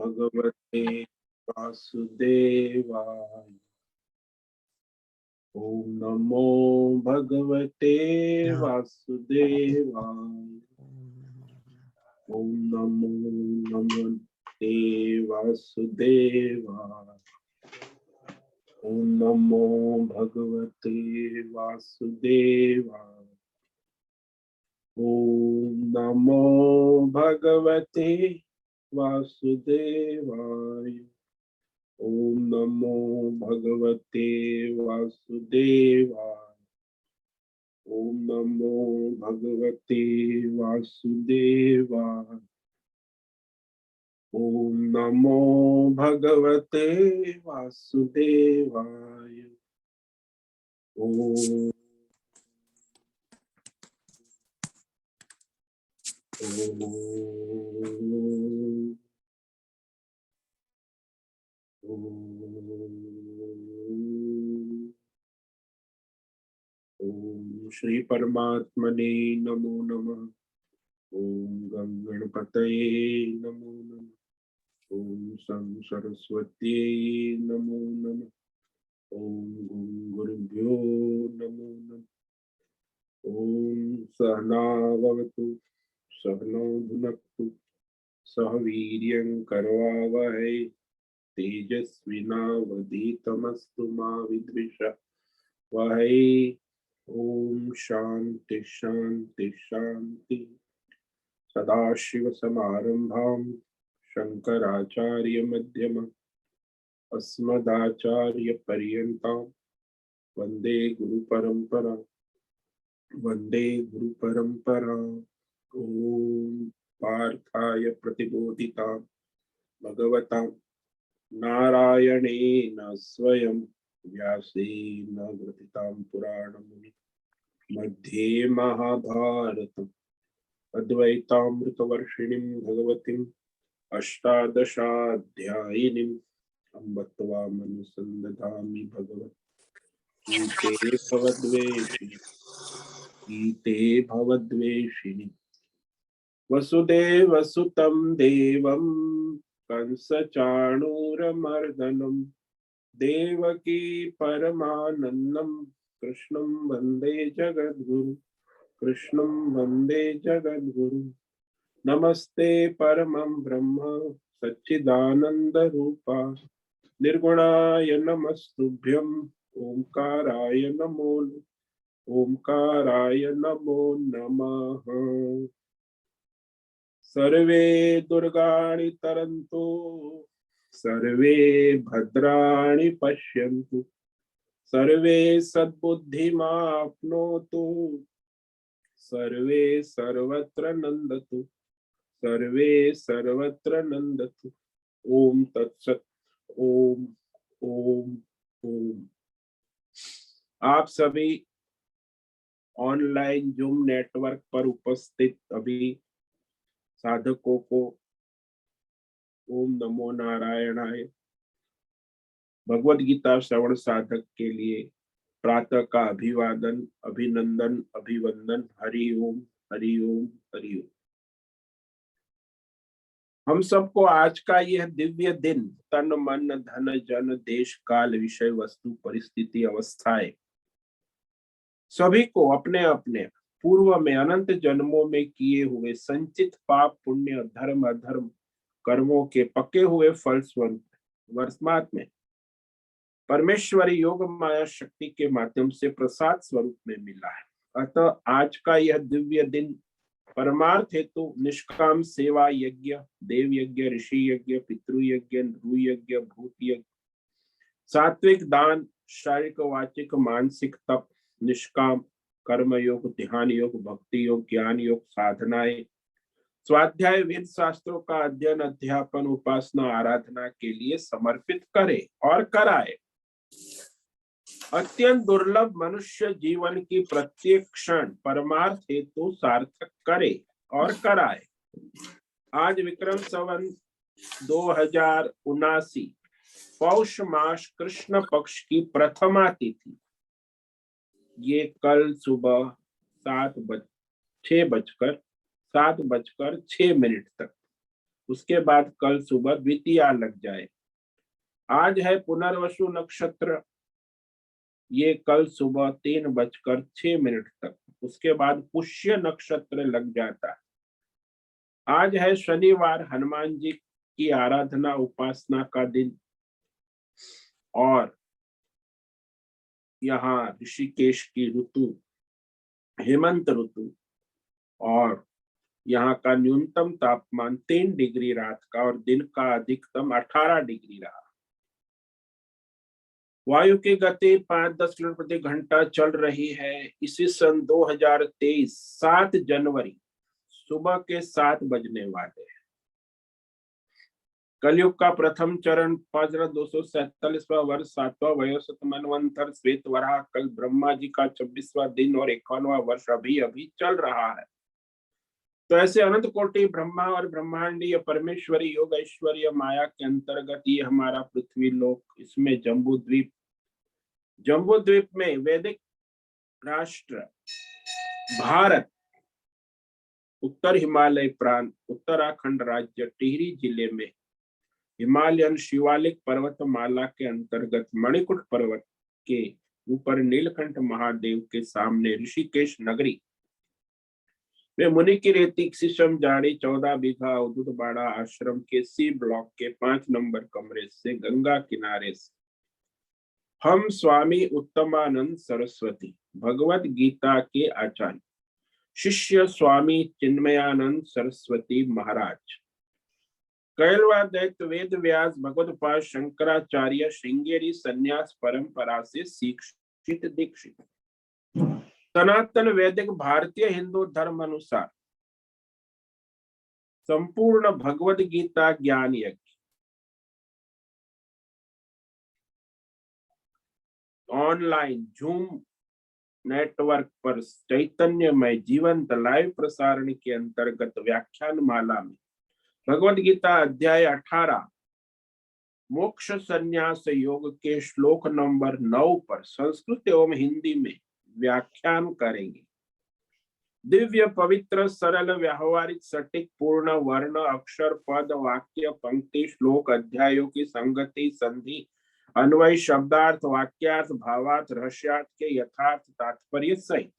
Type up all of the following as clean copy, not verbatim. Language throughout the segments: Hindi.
भगवते वासुदेवाय। ओम नमो भगवते वासुदेवाय। ओम नमो नमस्ते वासुदेवाय। ओम नमो भगवते वासुदेवाय। ओम नमो भगवते वासुदेवाय। ओम नमो भगवते वासुदेवाय। ओम नमो भगवते वासुदेवाय। ओम नमो भगवते वासुदेवाय। ओम ओम श्री परमात्मने नमो नमः। ओम गं गणपतये नमो नमः। ओम सं सरस्वत्यै नमो नमः। ओम गुं गुरुभ्यो नमो नमः। ओम सहना भवतु सहनौ भुनक्तु सह वीर्यं करवावहै तेजस्विनावधीतमस्तु मा विद्विषावहै। ओम शांति शांति शांति। सदाशिवसमारम्भां शंकराचार्यमध्यमाम् अस्मदाचार्यपर्यन्तां वन्दे गुरुपरम्पराम्। वन्दे गुरुपरम्पराम्। ओम पार्थाय प्रतिबोधितां भगवतां नारायणेन स्वयं व्यासेन ग्रथितां पुराणमुनि मध्ये महाभारतम् अद्वैतामृतवर्षिणीं भगवतीम् अष्टादशाध्यायिनीम् अम्ब त्वामनुसन्दधामि भगवद्गीते भवद्वेषिणि गीते भवद्वेषिणि। वसुदेवसुतं देवं कंसचाणूरमर्दनं देवकी परमानन्दं कृष्णं वन्दे जगद्गुरु। कृष्णं वन्दे जगद्गुरु। नमस्ते परमं ब्रह्म सच्चिदानन्दरूपा निर्गुणाय नमस्तुभ्यं ओंकाराय नमो नमः। सर्वे दुर्गाणि तरन्तु सर्वे भद्राणि पश्यन्तु सर्वे सद्बुद्धिमाप्नोतु सर्वे सर्वत्र नंदतु सर्वे सर्वत्र नंदतु। ओम तत्सत। ओम ओम ओम। आप सभी ऑनलाइन जूम नेटवर्क पर उपस्थित अभी साधकों को ओम नमो नारायणाय। भगवद गीता श्रवण साधक के लिए प्रातः का अभिवादन अभिनंदन अभिवंदन। हरि ओम हरि ओम हरि ओम। हम सबको आज का यह दिव्य दिन तन मन धन जन देश काल विषय वस्तु परिस्थिति अवस्थाएं सभी को अपने अपने पूर्व में अनंत जन्मों में किए हुए संचित पाप पुण्य धर्म अधर्म कर्मों के पके हुए फल स्वरूप वर्तमान में परमेश्वरी योग माया शक्ति के माध्यम से प्रसाद स्वरूप में मिला है। अतः आज का यह दिव्य दिन परमार्थ हेतु निष्काम सेवा यज्ञ देव यज्ञ ऋषि यज्ञ पितृ यज्ञ नृ यज्ञ भूत यज्ञ सात्विक दान शारीरिक वाचिक मानसिक तप निष्काम कर्म योग ध्यान योग भक्ति योग ज्ञान योग साधनाएं स्वाध्याय वेद शास्त्रों का अध्ययन अध्यापन उपासना आराधना के लिए समर्पित करे और कराए। अत्यंत दुर्लभ मनुष्य जीवन की प्रत्येक क्षण परमार्थ हेतु सार्थक करे और कराए। आज विक्रम संवत 2079 पौष मास कृष्ण पक्ष की प्रथमा तिथि ये कल सुबह 7:06 तक उसके बाद कल सुबह द्वितीया लग जाए। आज है पुनर्वसु नक्षत्र, ये कल सुबह 3:06 तक, उसके बाद पुष्य नक्षत्र लग जाता है। आज है शनिवार, हनुमान जी की आराधना उपासना का दिन, और यहाँ ऋषिकेश की ऋतु हेमंत ऋतु, और यहाँ का न्यूनतम तापमान 3 डिग्री रात का और दिन का अधिकतम 18 डिग्री रहा। वायु की गति 5-10 किलोमीटर प्रति घंटा चल रही है। इसी सन 2023 7 जनवरी सुबह के 7 बजने वाले हैं। कलयुग का प्रथम चरण 5247वां वर्ष, 7वां वयोसत मनवंतर श्वेत वराह, कल ब्रह्मा जी का 26वां दिन और 51वां वर्ष अभी अभी चल रहा है। तो ऐसे अनंत कोटि ब्रह्मा और ब्रह्मांडीय परमेश्वरी योग ऐश्वर्य माया के अंतर्गत ये हमारा पृथ्वी लोक, इसमें जम्बू द्वीप, जम्बू द्वीप में वैदिक राष्ट्र भारत, उत्तर हिमालय प्रांत, उत्तराखंड राज्य टिहरी जिले में हिमालयन शिवालिक पर्वतमाला के अंतर्गत मणिकुट पर्वत के ऊपर नीलकंठ महादेव के सामने ऋषिकेश नगरी में मुनि की रेती शीशम जाड़ी 14 बीघा अवधूत बाड़ा आश्रम के सी ब्लॉक के 5 नंबर कमरे से गंगा किनारे से हम स्वामी उत्तमानंद सरस्वती भगवत गीता के आचार्य शिष्य स्वामी चिन्मयानंद सरस्वती महाराज, कैलवादैत वेद व्यास भगवतपाद शंकराचार्य श्रृंगेरी संन्यास परंपरा से शिक्षित दीक्षित, सनातन वैदिक भारतीय हिंदू धर्म अनुसार संपूर्ण भगवत गीता ज्ञान यज्ञ ऑनलाइन जूम नेटवर्क पर चैतन्यमय जीवंत लाइव प्रसारण के अंतर्गत व्याख्यान माला में भगवत गीता अध्याय 18 मोक्ष संन्यास योग के श्लोक नंबर 9 पर संस्कृत एवं हिंदी में व्याख्यान करेंगे। दिव्य पवित्र सरल व्यावहारिक सटीक पूर्ण वर्ण अक्षर पद वाक्य पंक्ति श्लोक अध्यायों की संगति संधि अन्वय शब्दार्थ वाक्यार्थ भावार्थ रहस्यार्थ के यथार्थ तात्पर्य सहित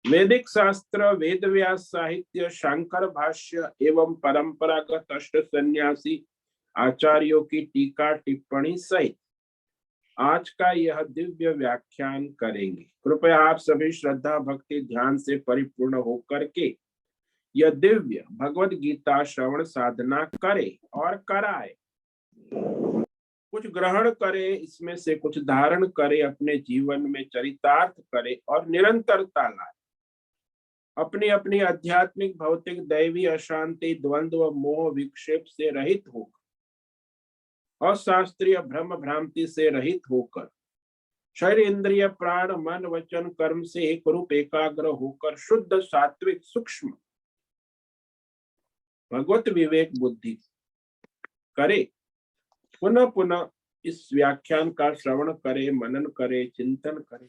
वैदिक शास्त्र वेद व्यास साहित्य शंकर भाष्य एवं परंपरागत अष्ट सन्यासी आचार्यों की टीका टिप्पणी सहित आज का यह दिव्य व्याख्यान करेंगे। कृपया आप सभी श्रद्धा भक्ति ध्यान से परिपूर्ण होकर के यह दिव्य भगवत गीता श्रवण साधना करे और कराए, कुछ ग्रहण करे, इसमें से कुछ धारण करे, अपने जीवन में चरितार्थ करे और निरंतरता लाए। अपनी अपनी आध्यात्मिक भौतिक दैवी अशांति द्वंद्व मोह विक्षेप से रहित होकर और शास्त्रीय भ्रम भ्रांति से रहित होकर शरीर इंद्रिय प्राण मन वचन कर्म से एक रूप एकाग्र होकर शुद्ध सात्विक सूक्ष्म भगवत विवेक बुद्धि करे, पुनः पुनः इस व्याख्यान का श्रवण करे, मनन करे, चिंतन करे,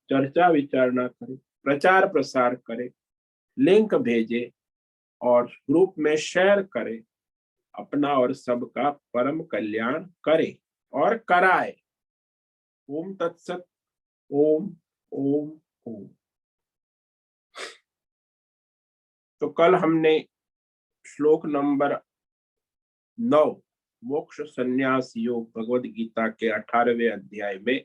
चर्चा विचारणा करे, प्रचार प्रसार करे, लिंक भेजे और ग्रुप में शेयर करे, अपना और सबका परम कल्याण करे और कराए। ओम तत्सत। ओम ओम ओम। तो कल हमने श्लोक नंबर 9 मोक्ष संन्यास योग भगवद गीता के 18वें अध्याय में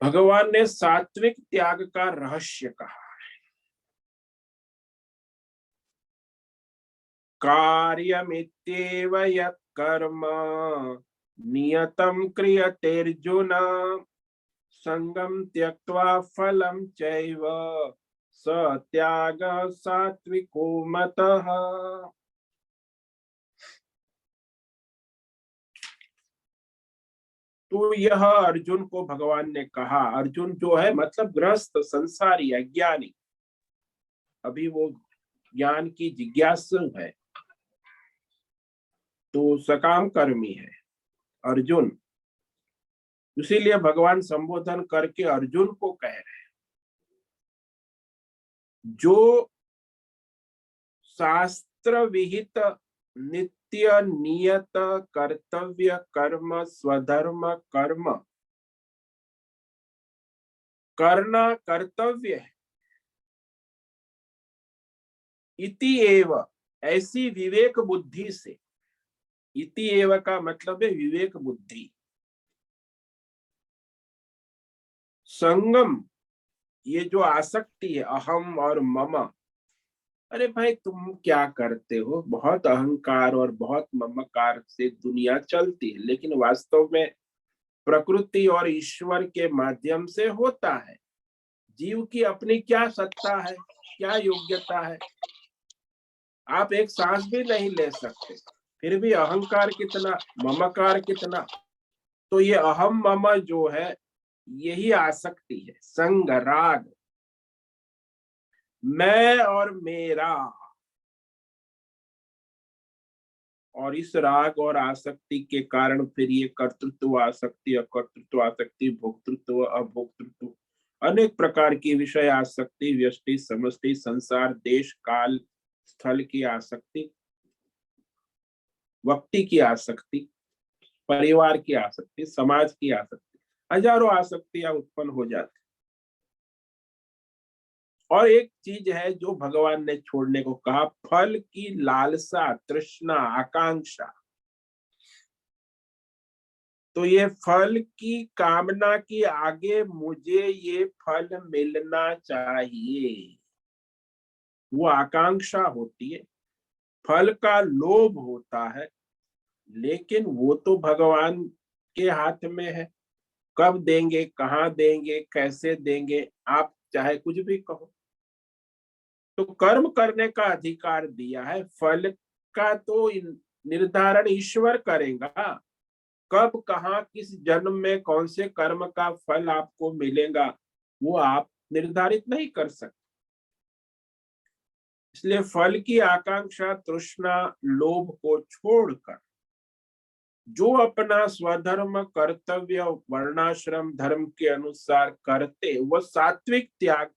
भगवान ने सात्विक त्याग का रहस्य कहा है। कार्यमित्येव यत् कर्म नियतं क्रियतेर्जुन संगम त्यक्त्वा फलं चैव स त्याग सात्विको मतः। तो यह अर्जुन को भगवान ने कहा। अर्जुन जो है मतलब गृहस्थ संसारी अज्ञानी, अभी वो ज्ञान की जिज्ञासु है, तो सकाम कर्मी है अर्जुन। इसीलिए भगवान संबोधन करके अर्जुन को कह रहे हैं, जो शास्त्र विहित नित्य नियत कर्तव्य कर्म स्वधर्म कर्म करना कर्तव्य है। इति एव, ऐसी विवेक बुद्धि से, इति एव का मतलब है विवेक बुद्धि। संगम, ये जो आसक्ति है अहम और मम, अरे भाई तुम क्या करते हो, बहुत अहंकार और बहुत ममकार से दुनिया चलती है, लेकिन वास्तव में प्रकृति और ईश्वर के माध्यम से होता है। जीव की अपनी क्या सत्ता है, क्या योग्यता है? आप एक सांस भी नहीं ले सकते, फिर भी अहंकार कितना, ममकार कितना। तो ये अहम मम जो है, यही आसक्ति है, संग राग, मैं और मेरा। और इस राग और आसक्ति के कारण फिर ये कर्तृत्व आसक्ति, अकर्तृत्व आसक्ति, भोक्तृत्व अभोक्तृत्व, अनेक प्रकार की विषय आसक्ति, व्यष्टि समष्टि, संसार, देश काल स्थल की आसक्ति, व्यक्ति की आसक्ति, परिवार की आसक्ति, समाज की आसक्ति, हजारों आसक्तियां उत्पन्न हो जाती। और एक चीज है जो भगवान ने छोड़ने को कहा, फल की लालसा, तृष्णा, आकांक्षा। तो ये फल की कामना की आगे मुझे ये फल मिलना चाहिए, वो आकांक्षा होती है, फल का लोभ होता है। लेकिन वो तो भगवान के हाथ में है, कब देंगे, कहाँ देंगे, कैसे देंगे, आप चाहे कुछ भी कहो। तो कर्म करने का अधिकार दिया है, फल का तो निर्धारण ईश्वर करेगा। कब, कहाँ, किस जन्म में कौन से कर्म का फल आपको मिलेगा, वो आप निर्धारित नहीं कर सकते। इसलिए फल की आकांक्षा, तृष्णा, लोभ को छोड़कर जो अपना स्वधर्म कर्तव्य वर्णाश्रम धर्म के अनुसार करते, वह सात्विक त्याग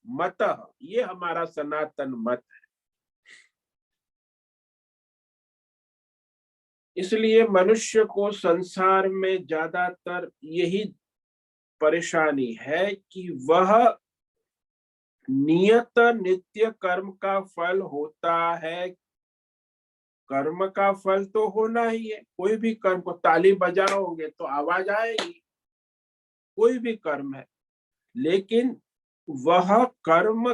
मत, ये हमारा सनातन मत है। इसलिए मनुष्य को संसार में ज्यादातर यही परेशानी है कि वह नियत नित्य कर्म का फल होता है। कर्म का फल तो होना ही है, कोई भी कर्म को ताली बजाओगे तो आवाज आएगी, कोई भी कर्म है। लेकिन वह कर्म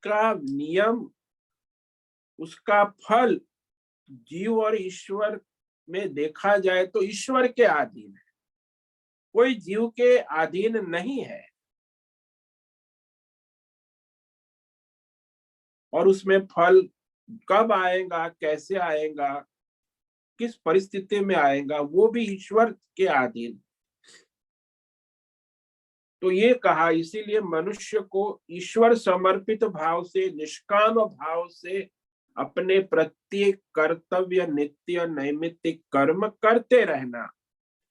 का नियम, उसका फल जीव और ईश्वर में देखा जाए तो ईश्वर के अधीन है, कोई जीव के अधीन नहीं है। और उसमें फल कब आएगा, कैसे आएगा, किस परिस्थिति में आएगा, वो भी ईश्वर के अधीन। तो ये कहा, इसीलिए मनुष्य को ईश्वर समर्पित भाव से, निष्काम भाव से अपने प्रत्येक कर्तव्य नित्य नैमित्तिक कर्म करते रहना,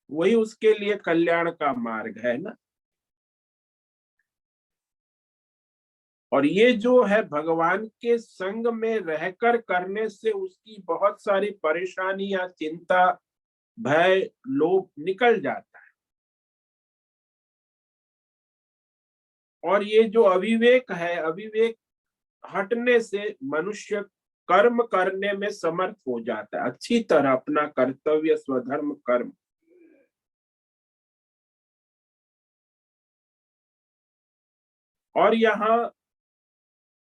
वही उसके लिए कल्याण का मार्ग है ना। और ये जो है भगवान के संग में रहकर करने से उसकी बहुत सारी परेशानी या चिंता, भय, लोभ निकल जाता है। और ये जो अविवेक है, अविवेक हटने से मनुष्य कर्म करने में समर्थ हो जाता है, अच्छी तरह अपना कर्तव्य स्वधर्म कर्म। और यहाँ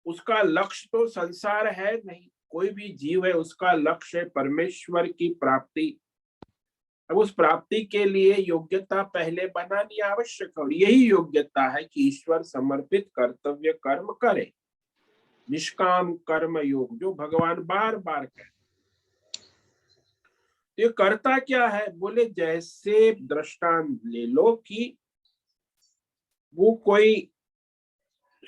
उसका लक्ष्य तो संसार है नहीं, कोई भी जीव है उसका लक्ष्य है परमेश्वर की प्राप्ति। अब उस प्राप्ति के लिए योग्यता पहले बनानी आवश्यक है, और यही योग्यता है कि ईश्वर समर्पित कर्तव्य कर्म करे, निष्काम कर्म योग, जो भगवान बार बार कहते। ये करता क्या है, बोले जैसे दृष्टांत ले लो कि वो कोई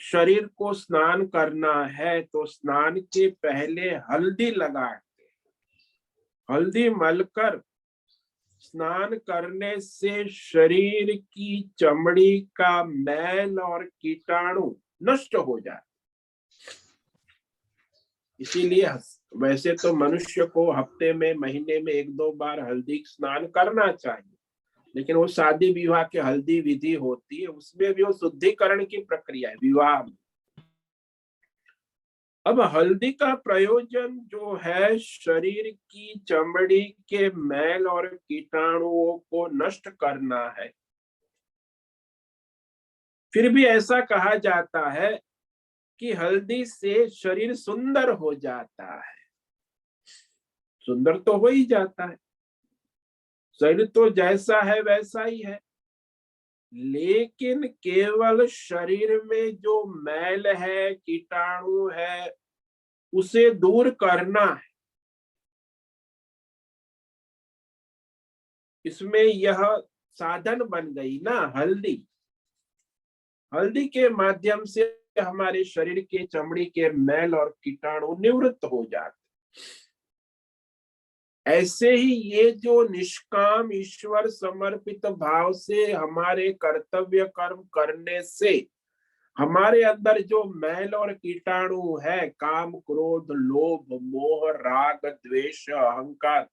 शरीर को स्नान करना है तो स्नान के पहले हल्दी लगाते, हल्दी मलकर स्नान करने से शरीर की चमड़ी का मैल और कीटाणु नष्ट हो जाए। इसीलिए वैसे तो मनुष्य को हफ्ते में, महीने में 1-2 बार हल्दी स्नान करना चाहिए, लेकिन वो शादी विवाह की हल्दी विधि होती है, उसमें भी वो शुद्धिकरण की प्रक्रिया है विवाह में। अब हल्दी का प्रयोजन जो है शरीर की चमड़ी के मैल और कीटाणुओं को नष्ट करना है। फिर भी ऐसा कहा जाता है कि हल्दी से शरीर सुंदर हो जाता है। सुंदर तो हो ही जाता है, शरीर तो जैसा है वैसा ही है, लेकिन केवल शरीर में जो मैल है, कीटाणु है, उसे दूर करना है। इसमें यह साधन बन गई ना हल्दी। हल्दी के माध्यम से हमारे शरीर के चमड़ी के मैल और कीटाणु निवृत्त हो जाते। ऐसे ही ये जो निष्काम ईश्वर समर्पित भाव से हमारे कर्तव्य कर्म करने से हमारे अंदर जो मैल और कीटाणु है, काम क्रोध लोभ मोह राग द्वेष अहंकार,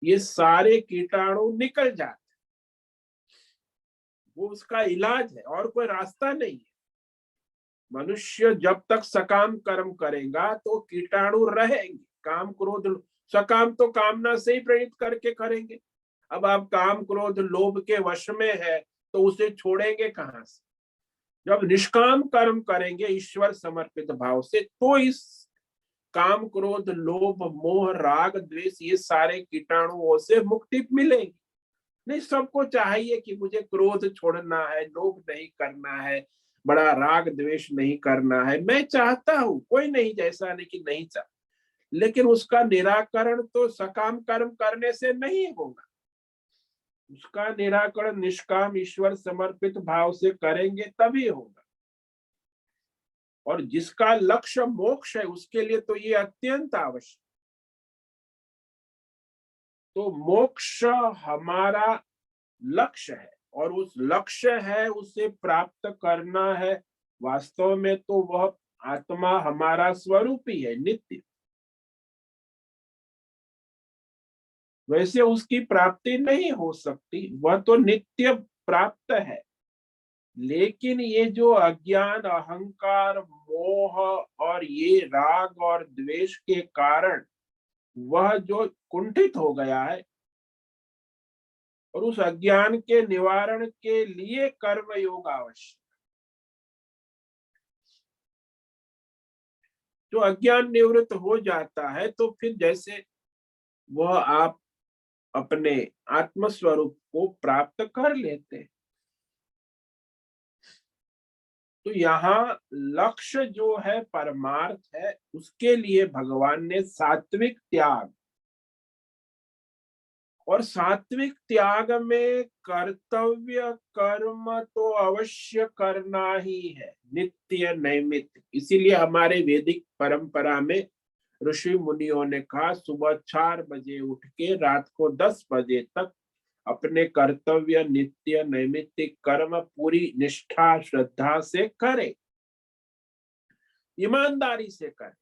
ये सारे कीटाणु निकल जाते। वो उसका इलाज है, और कोई रास्ता नहीं है। मनुष्य जब तक सकाम कर्म करेगा तो कीटाणु रहेंगे। काम क्रोध सकाम तो कामना से ही प्रेरित करके करेंगे। अब आप काम क्रोध लोभ के वश में है तो उसे छोड़ेंगे कहां से? जब निष्काम कर्म करेंगे ईश्वर समर्पित भाव से, तो इस काम क्रोध लोभ मोह राग द्वेष ये सारे कीटाणुओं से मुक्ति मिलेगी। नहीं, सबको चाहिए कि मुझे क्रोध छोड़ना है, लोभ नहीं करना है, बड़ा राग द्वेष नहीं करना है। मैं चाहता हूं, कोई नहीं जैसा नहीं कि नहीं चाहता, लेकिन उसका निराकरण तो सकाम कर्म करने से नहीं होगा। उसका निराकरण निष्काम ईश्वर समर्पित भाव से करेंगे तभी होगा। और जिसका लक्ष्य मोक्ष है उसके लिए तो ये अत्यंत आवश्यक। तो मोक्ष हमारा लक्ष्य है, और उस लक्ष्य है उसे प्राप्त करना है। वास्तव में तो वह आत्मा हमारा स्वरूप ही है, नित्य। वैसे उसकी प्राप्ति नहीं हो सकती, वह तो नित्य प्राप्त है। लेकिन ये जो अज्ञान अहंकार मोह और ये राग और द्वेष के कारण वह जो कुंठित हो गया है, और उस अज्ञान के निवारण के लिए कर्म योग आवश्यक। जो अज्ञान निवृत्त हो जाता है तो फिर जैसे वह आप अपने आत्म स्वरूप को प्राप्त कर लेते हैं। तो यहाँ लक्ष्य जो है परमार्थ है, उसके लिए भगवान ने सात्विक त्याग, और सात्विक त्याग में कर्तव्य कर्म तो अवश्य करना ही है, नित्य नैमित्तिक। इसीलिए हमारे वैदिक परंपरा में ऋषि मुनियों ने कहा सुबह 4 बजे उठ के रात को 10 बजे तक अपने कर्तव्य नित्य नैमित्तिक कर्म पूरी निष्ठा श्रद्धा से करे, ईमानदारी से करे।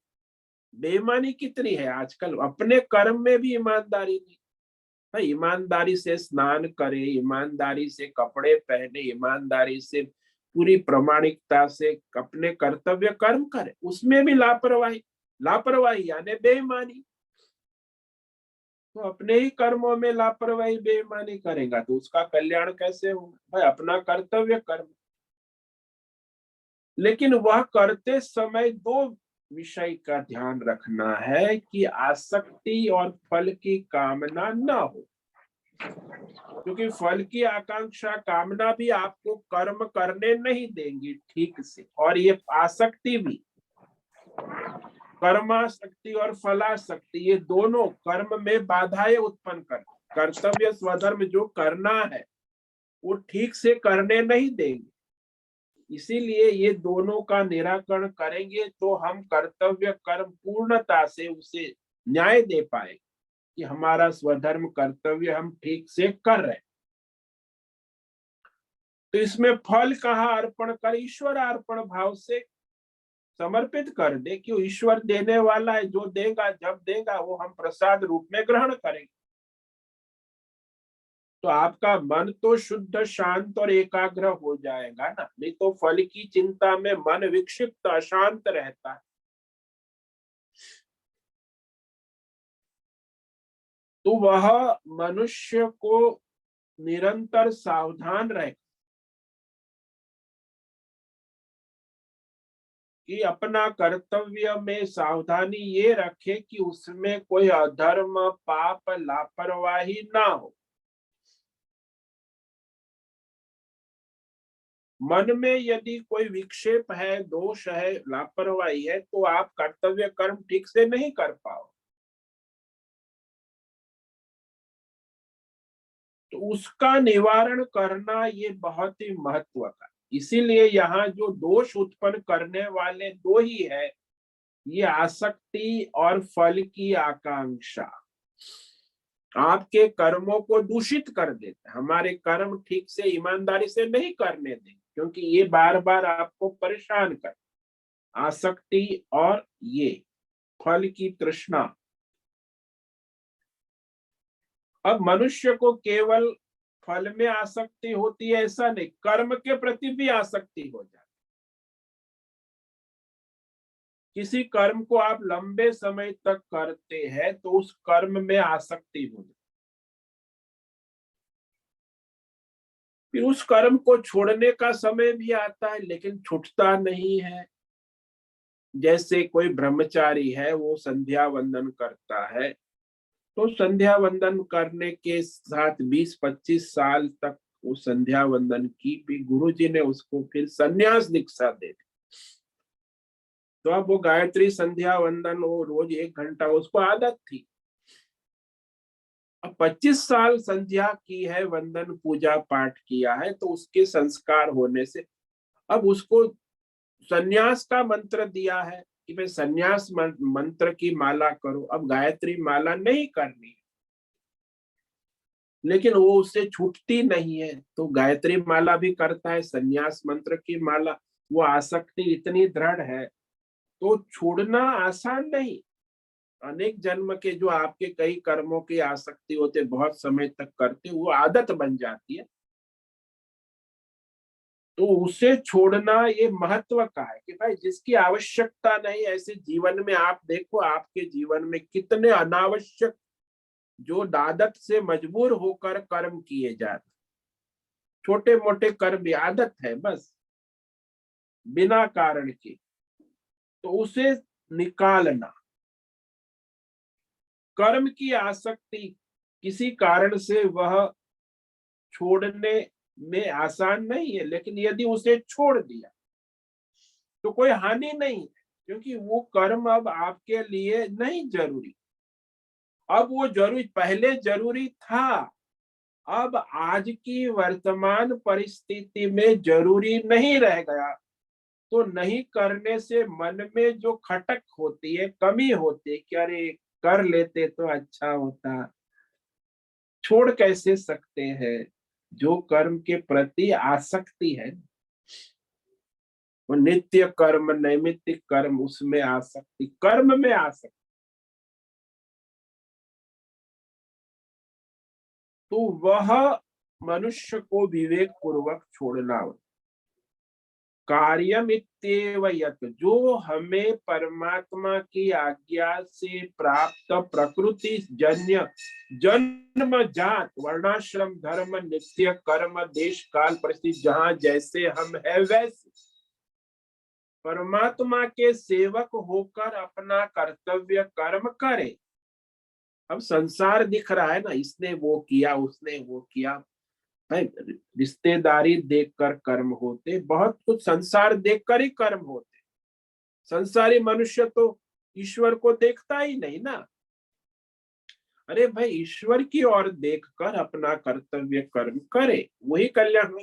बेईमानी कितनी है आजकल, अपने कर्म में भी ईमानदारी नहीं। ईमानदारी से स्नान करे, ईमानदारी से कपड़े पहने, ईमानदारी से पूरी प्रामाणिकता से अपने कर्तव्य कर्म करे, उसमें भी लापरवाही। लापरवाही यानी बेईमानी। तो अपने ही कर्मों में लापरवाही बेईमानी करेगा तो उसका कल्याण कैसे होगा? भाई अपना कर्तव्य कर्म। लेकिन वह करते समय 2 विषय का ध्यान रखना है कि आसक्ति और फल की कामना न हो, क्योंकि फल की आकांक्षा कामना भी आपको कर्म करने नहीं देंगी ठीक से, और ये आसक्ति भी, कर्मासक्ति और फलासक्ति, ये दोनों कर्म में बाधाएं उत्पन्न कर, कर्तव्य स्वधर्म जो करना है वो ठीक से करने नहीं देंगे। इसीलिए ये दोनों का निराकरण करेंगे तो हम कर्तव्य कर्म पूर्णता से उसे न्याय दे पाए कि हमारा स्वधर्म कर्तव्य हम ठीक से कर रहे हैं। तो इसमें फल कहाँ अर्पण कर, ईश्वर अर्पण भाव से समर्पित कर दे कि ईश्वर देने वाला है, जो देगा जब देगा वो हम प्रसाद रूप में ग्रहण करेंगे। तो आपका मन तो शुद्ध, शांत और एकाग्र हो जाएगा ना। नहीं तो फल की चिंता में मन विक्षिप्त अशांत रहता है। तो वह मनुष्य को निरंतर सावधान रहे कि अपना कर्तव्य में सावधानी ये रखे कि उसमें कोई अधर्म, पाप, लापरवाही ना हो। मन में यदि कोई विक्षेप है, दोष है, लापरवाही है, तो आप कर्तव्य कर्म ठीक से नहीं कर पाओ। तो उसका निवारण करना ये बहुत ही महत्व का। इसीलिए यहाँ जो दोष उत्पन्न करने वाले दो ही है, ये आसक्ति और फल की आकांक्षा आपके कर्मों को दूषित कर देते। हमारे कर्म ठीक से ईमानदारी से नहीं करने देंगे, क्योंकि ये बार बार आपको परेशान कर। आसक्ति और ये फल की तृष्णा। अब मनुष्य को केवल फल में आसक्ति होती है ऐसा नहीं, कर्म के प्रति भी आसक्ति हो जाती। किसी कर्म को आप लंबे समय तक करते हैं तो उस कर्म में आसक्ति हो जाती। फिर उस कर्म को छोड़ने का समय भी आता है, लेकिन छूटता नहीं है। जैसे कोई ब्रह्मचारी है, वो संध्या वंदन करता है, तो संध्या वंदन करने के साथ 20-25 साल तक वो संध्या वंदन की, भी गुरुजी ने उसको फिर संन्यास दीक्षा दे दी। तो अब वो गायत्री संध्या वंदन वो रोज 1 घंटा उसको आदत थी। अब 25 साल संध्या की है, वंदन पूजा पाठ किया है, तो उसके संस्कार होने से अब उसको संन्यास का मंत्र दिया है कि भाई संन्यास मंत्र की माला करो। अब गायत्री माला नहीं करनी, लेकिन वो उससे छूटती नहीं है, तो गायत्री माला भी करता है, संन्यास मंत्र की माला। वो आसक्ति इतनी दृढ़ है, तो छोड़ना आसान नहीं। अनेक जन्म के जो आपके कई कर्मों की आसक्ति होते, बहुत समय तक करते, वो आदत बन जाती है। तो उसे छोड़ना ये महत्व का है कि भाई जिसकी आवश्यकता नहीं, ऐसे जीवन में आप देखो, आपके जीवन में कितने अनावश्यक जो आदत से मजबूर होकर कर्म किए जाते, छोटे मोटे कर्म, आदत है बस बिना कारण की, तो उसे निकालना। कर्म की आसक्ति किसी कारण से वह छोड़ने में आसान नहीं है, लेकिन यदि उसे छोड़ दिया तो कोई हानि नहीं है, क्योंकि वो कर्म अब आपके लिए नहीं जरूरी। अब वो जरूरी, पहले जरूरी था, अब आज की वर्तमान परिस्थिति में जरूरी नहीं रह गया। तो नहीं करने से मन में जो खटक होती है, कमी होती है कि अरे कर लेते तो अच्छा होता, छोड़ कैसे सकते हैं। जो कर्म के प्रति आसक्ति है, वो नित्य कर्म, नैमित्तिक कर्म, उसमें आसक्ति, कर्म में आसक्ति, तो वह मनुष्य को विवेक पूर्वक छोड़ना। कार्यमित्येव यत्, जो हमें परमात्मा की आज्ञा से प्राप्त प्रकृति जन्य जन्म जात वर्णाश्रम धर्म नित्य कर्म देश काल परिस्थिति, जहां जैसे हम है वैसे परमात्मा के सेवक होकर अपना कर्तव्य कर्म करे। अब संसार दिख रहा है ना, इसने वो किया, उसने वो किया, रिश्तेदारी देखकर कर्म होते, बहुत कुछ संसार देखकर ही कर्म होते। संसारी मनुष्य तो ईश्वर को देखता ही नहीं ना। अरे भाई, ईश्वर की ओर देखकर अपना कर्तव्य कर्म करे, वही कल्याण।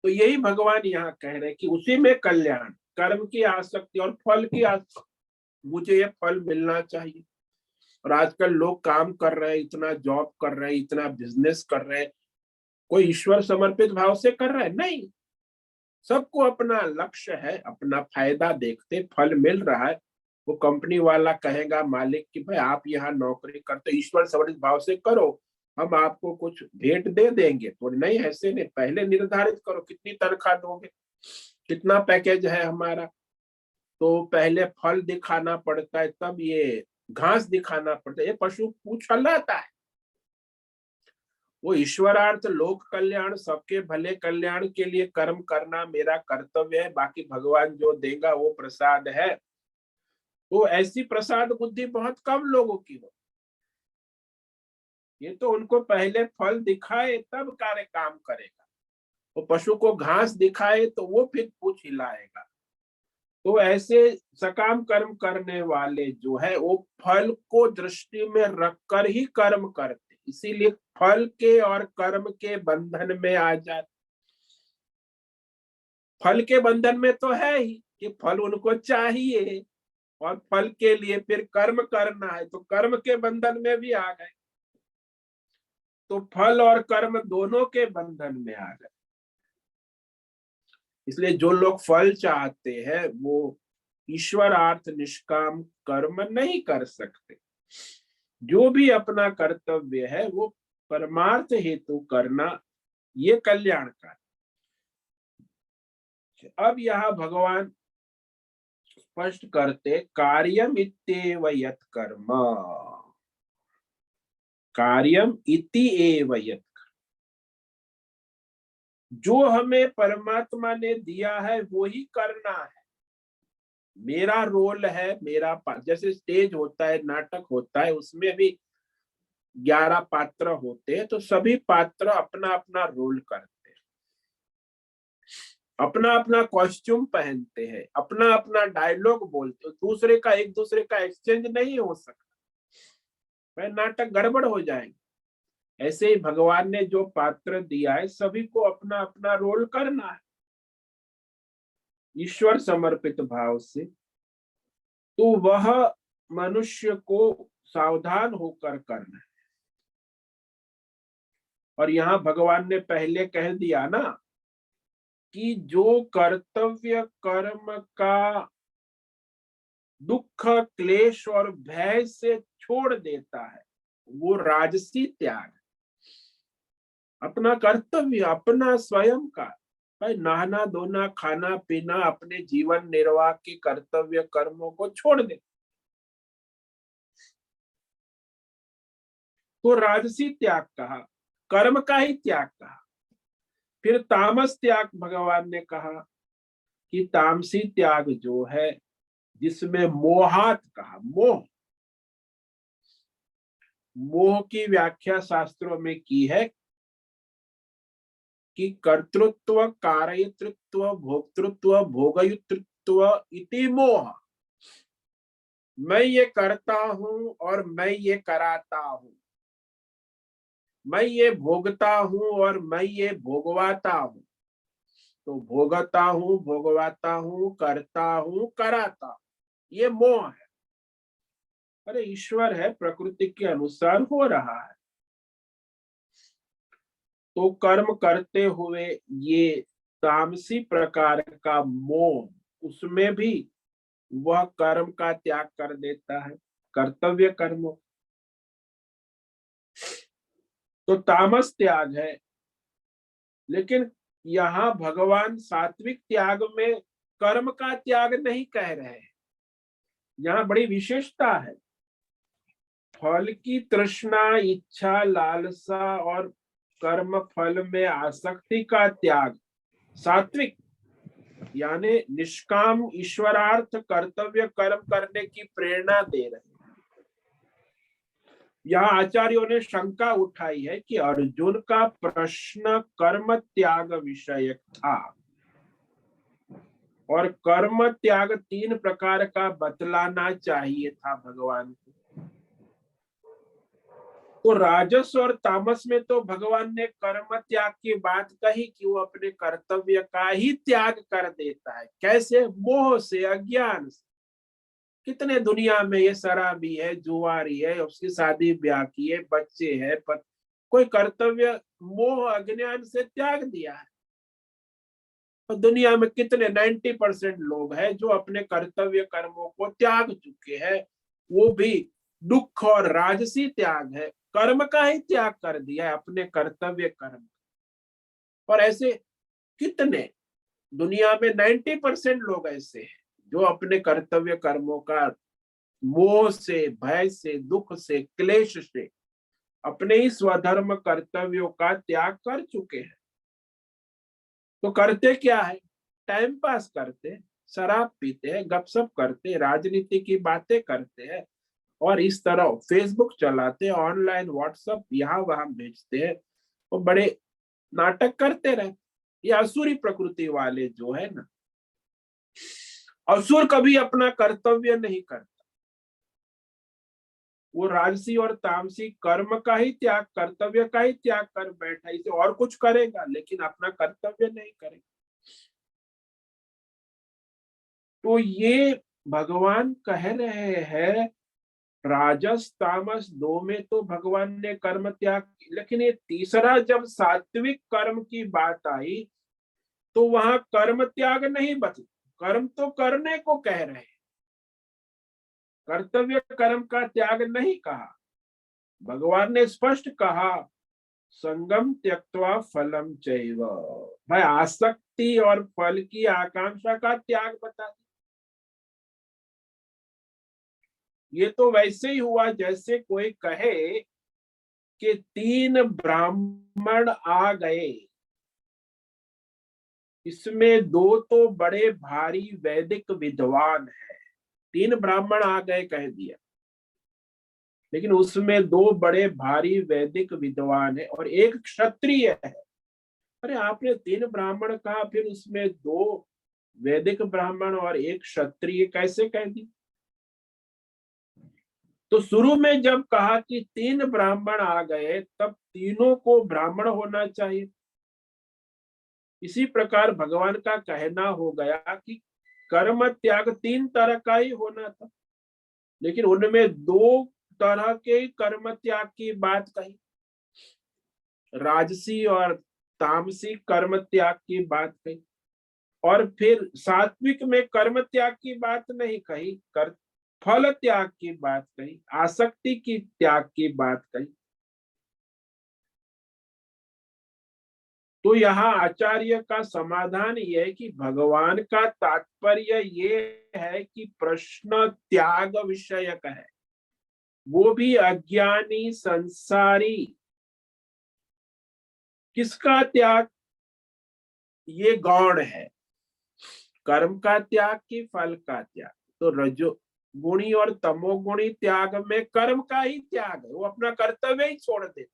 तो यही भगवान यहाँ कह रहे हैं कि उसी में कल्याण, कर्म की आसक्ति और फल की आसक्ति, मुझे ये फल मिलना चाहिए। और आजकल लोग काम कर रहे हैं, इतना जॉब कर रहे हैं, इतना बिजनेस कर रहे हैं, कोई ईश्वर समर्पित भाव से कर रहा है? नहीं। सबको अपना लक्ष्य है, अपना फायदा देखते, फल मिल रहा है, वो कंपनी वाला कहेगा मालिक कि भाई आप यहाँ नौकरी करते, ईश्वर समर्पित भाव से करो, हम आपको कुछ भेंट दे देंगे। तो नहीं, ऐसे नहीं, पहले निर्धारित करो कितनी तनख्वाह दोगे, कितना पैकेज है हमारा। तो पहले फल दिखाना पड़ता है, तब ये घास दिखाना पड़ता है। ये पशु पूछ हलाता है। वो ईश्वरार्थ, लोक कल्याण, सबके भले कल्याण के लिए कर्म करना मेरा कर्तव्य है, बाकी भगवान जो देगा वो प्रसाद है। तो ऐसी प्रसाद बुद्धि बहुत कम लोगों की हो। ये तो उनको पहले फल दिखाए तब कार्य काम करेगा। वो पशु को घास दिखाए तो वो फिर पूछ हिलाएगा। तो ऐसे सकाम कर्म करने वाले जो है वो फल को दृष्टि में रखकर ही कर्म करते, इसीलिए फल के और कर्म के बंधन में आ जाते। फल के बंधन में तो है ही कि फल उनको चाहिए और फल के लिए फिर कर्म करना है, तो कर्म के बंधन में भी आ गए। तो फल और कर्म दोनों के बंधन में आ गए। इसलिए जो लोग फल चाहते हैं वो ईश्वरार्थ निष्काम कर्म नहीं कर सकते। जो भी अपना कर्तव्य है वो परमार्थ हेतु करना, ये कल्याणकारी। अब यहाँ भगवान स्पष्ट करते, कार्यम इत्येव यत् कर्म, कार्यम इति एव यत्, जो हमें परमात्मा ने दिया है वो ही करना है। मेरा रोल है, मेरा जैसे स्टेज होता है, नाटक होता है, उसमें भी 11 पात्र होते हैं, तो सभी पात्र अपना अपना रोल करते हैं, अपना अपना कॉस्ट्यूम पहनते हैं, अपना अपना डायलॉग बोलते हैं। दूसरे का, एक दूसरे का एक्सचेंज नहीं हो सकता, वह नाटक गड़बड़ हो जाएंगे। ऐसे ही भगवान ने जो पात्र दिया है सभी को अपना अपना रोल करना है ईश्वर समर्पित भाव से। तो वह मनुष्य को सावधान होकर करना है। और यहाँ भगवान ने पहले कह दिया ना कि जो कर्तव्य कर्म का दुख, क्लेश और भय से छोड़ देता है वो राजसी त्याग। अपना कर्तव्य, अपना स्वयं का, भाई नहाना धोना, खाना पीना, अपने जीवन निर्वाह के कर्तव्य कर्मों को छोड़ दे, तो राजसी त्याग कहा, कर्म का ही त्याग कहा। फिर तामस त्याग भगवान ने कहा कि तामसी त्याग जो है, जिसमें मोहात कहा, मोह, मोह की व्याख्या शास्त्रों में की है कि कर्तृत्व, कार्यतृत्व, भोक्तृत्व, भोगयुतृत्व इति मोह। मैं ये करता हूं और मैं ये कराता हूं, मैं ये भोगता हूं और मैं ये भोगवाता हूं। तो भोगता हूं, भोगवाता हूं, करता हूं, कराता हूं, ये मोह है। अरे ईश्वर है, प्रकृति के अनुसार हो रहा है। तो कर्म करते हुए ये तामसी प्रकार का मोह, उसमें भी वह कर्म का त्याग कर देता है, कर्तव्य कर्म। तो तामस त्याग है। लेकिन यहाँ भगवान सात्विक त्याग में कर्म का त्याग नहीं कह रहे हैं। यहाँ बड़ी विशेषता है। फल की तृष्णा, इच्छा, लालसा और कर्म फल में आसक्ति का त्याग सात्विक, यानी निष्काम ईश्वरार्थ कर्तव्य कर्म करने की प्रेरणा दे रहे हैं। यहाँ आचार्यों ने शंका उठाई है कि अर्जुन का प्रश्न कर्म त्याग विषयक था और कर्म त्याग 3 प्रकार का बतलाना चाहिए था भगवान को। तो राजस और तामस में तो भगवान ने कर्म त्याग की बात कही कि वो अपने कर्तव्य का ही त्याग कर देता है। कैसे? मोह से, अज्ञान से। कितने दुनिया में ये शराबी है, जुआरी है, उसकी शादी ब्याह की है, बच्चे है, कोई कर्तव्य मोह अज्ञान से त्याग दिया है। तो दुनिया में कितने 90% लोग हैं जो अपने कर्तव्य कर्मों को त्याग चुके हैं, वो भी दुख और राजसी त्याग है, कर्म का ही त्याग कर दिया है, अपने कर्तव्य कर्म। और ऐसे कितने दुनिया में 90% लोग ऐसे हैं जो अपने कर्तव्य कर्मों का मोह से, भय से, दुख से, क्लेश से अपने ही स्वधर्म कर्तव्यों का त्याग कर चुके हैं। तो करते क्या है? टाइम पास करते, शराब पीते हैं, गपशप करते, राजनीति की बातें करते हैं, और इस तरह फेसबुक चलाते हैं, ऑनलाइन व्हाट्सएप यहाँ वहां भेजते हैं, और बड़े नाटक करते रहे। ये असुरी प्रकृति वाले जो है ना, असुर कभी अपना कर्तव्य नहीं करता, वो राजसी और तामसी कर्म का ही त्याग, कर्तव्य का ही त्याग कर बैठा, इसे और कुछ करेगा लेकिन अपना कर्तव्य नहीं करेगा। तो ये भगवान कह रहे हैं, राजस तामस दो में तो भगवान ने कर्म त्याग, लेकिन ये तीसरा जब सात्विक कर्म की बात आई तो वहां कर्म त्याग नहीं बता, कर्म तो करने को कह रहे हैं, कर्तव्य कर्म का त्याग नहीं कहा। भगवान ने स्पष्ट कहा, संगम त्यक्त्वा फलम चैव, भाई आसक्ति और फल की आकांक्षा का त्याग बता। ये तो वैसे ही हुआ जैसे कोई कहे कि 3 ब्राह्मण आ गए, इसमें 2 तो बड़े भारी वैदिक विद्वान है, 3 ब्राह्मण आ गए कह दिया, लेकिन उसमें 2 बड़े भारी वैदिक विद्वान है और एक क्षत्रिय है। अरे आपने 3 ब्राह्मण कहा, फिर उसमें 2 वैदिक ब्राह्मण और एक क्षत्रिय कैसे कह दी? तो शुरू में जब कहा कि 3 ब्राह्मण आ गए, तब तीनों को ब्राह्मण होना चाहिए। इसी प्रकार भगवान का कहना हो गया कि कर्म त्याग 3 तरह का ही होना था, लेकिन उनमें 2 तरह के कर्म त्याग की बात कही, राजसी और तामसी कर्म त्याग की बात कही, और फिर सात्विक में कर्म त्याग की बात नहीं कही, कर फल त्याग की बात कही, आसक्ति की त्याग की बात कही। तो यहाँ आचार्य का समाधान यह है कि भगवान का तात्पर्य ये है कि प्रश्न त्याग विषयक है, वो भी अज्ञानी संसारी। किसका त्याग? ये गौण है, कर्म का त्याग की फल का त्याग। तो रजो गुणी और तमोगुणी त्याग में कर्म का ही त्याग है, वो अपना कर्तव्य ही छोड़ दे।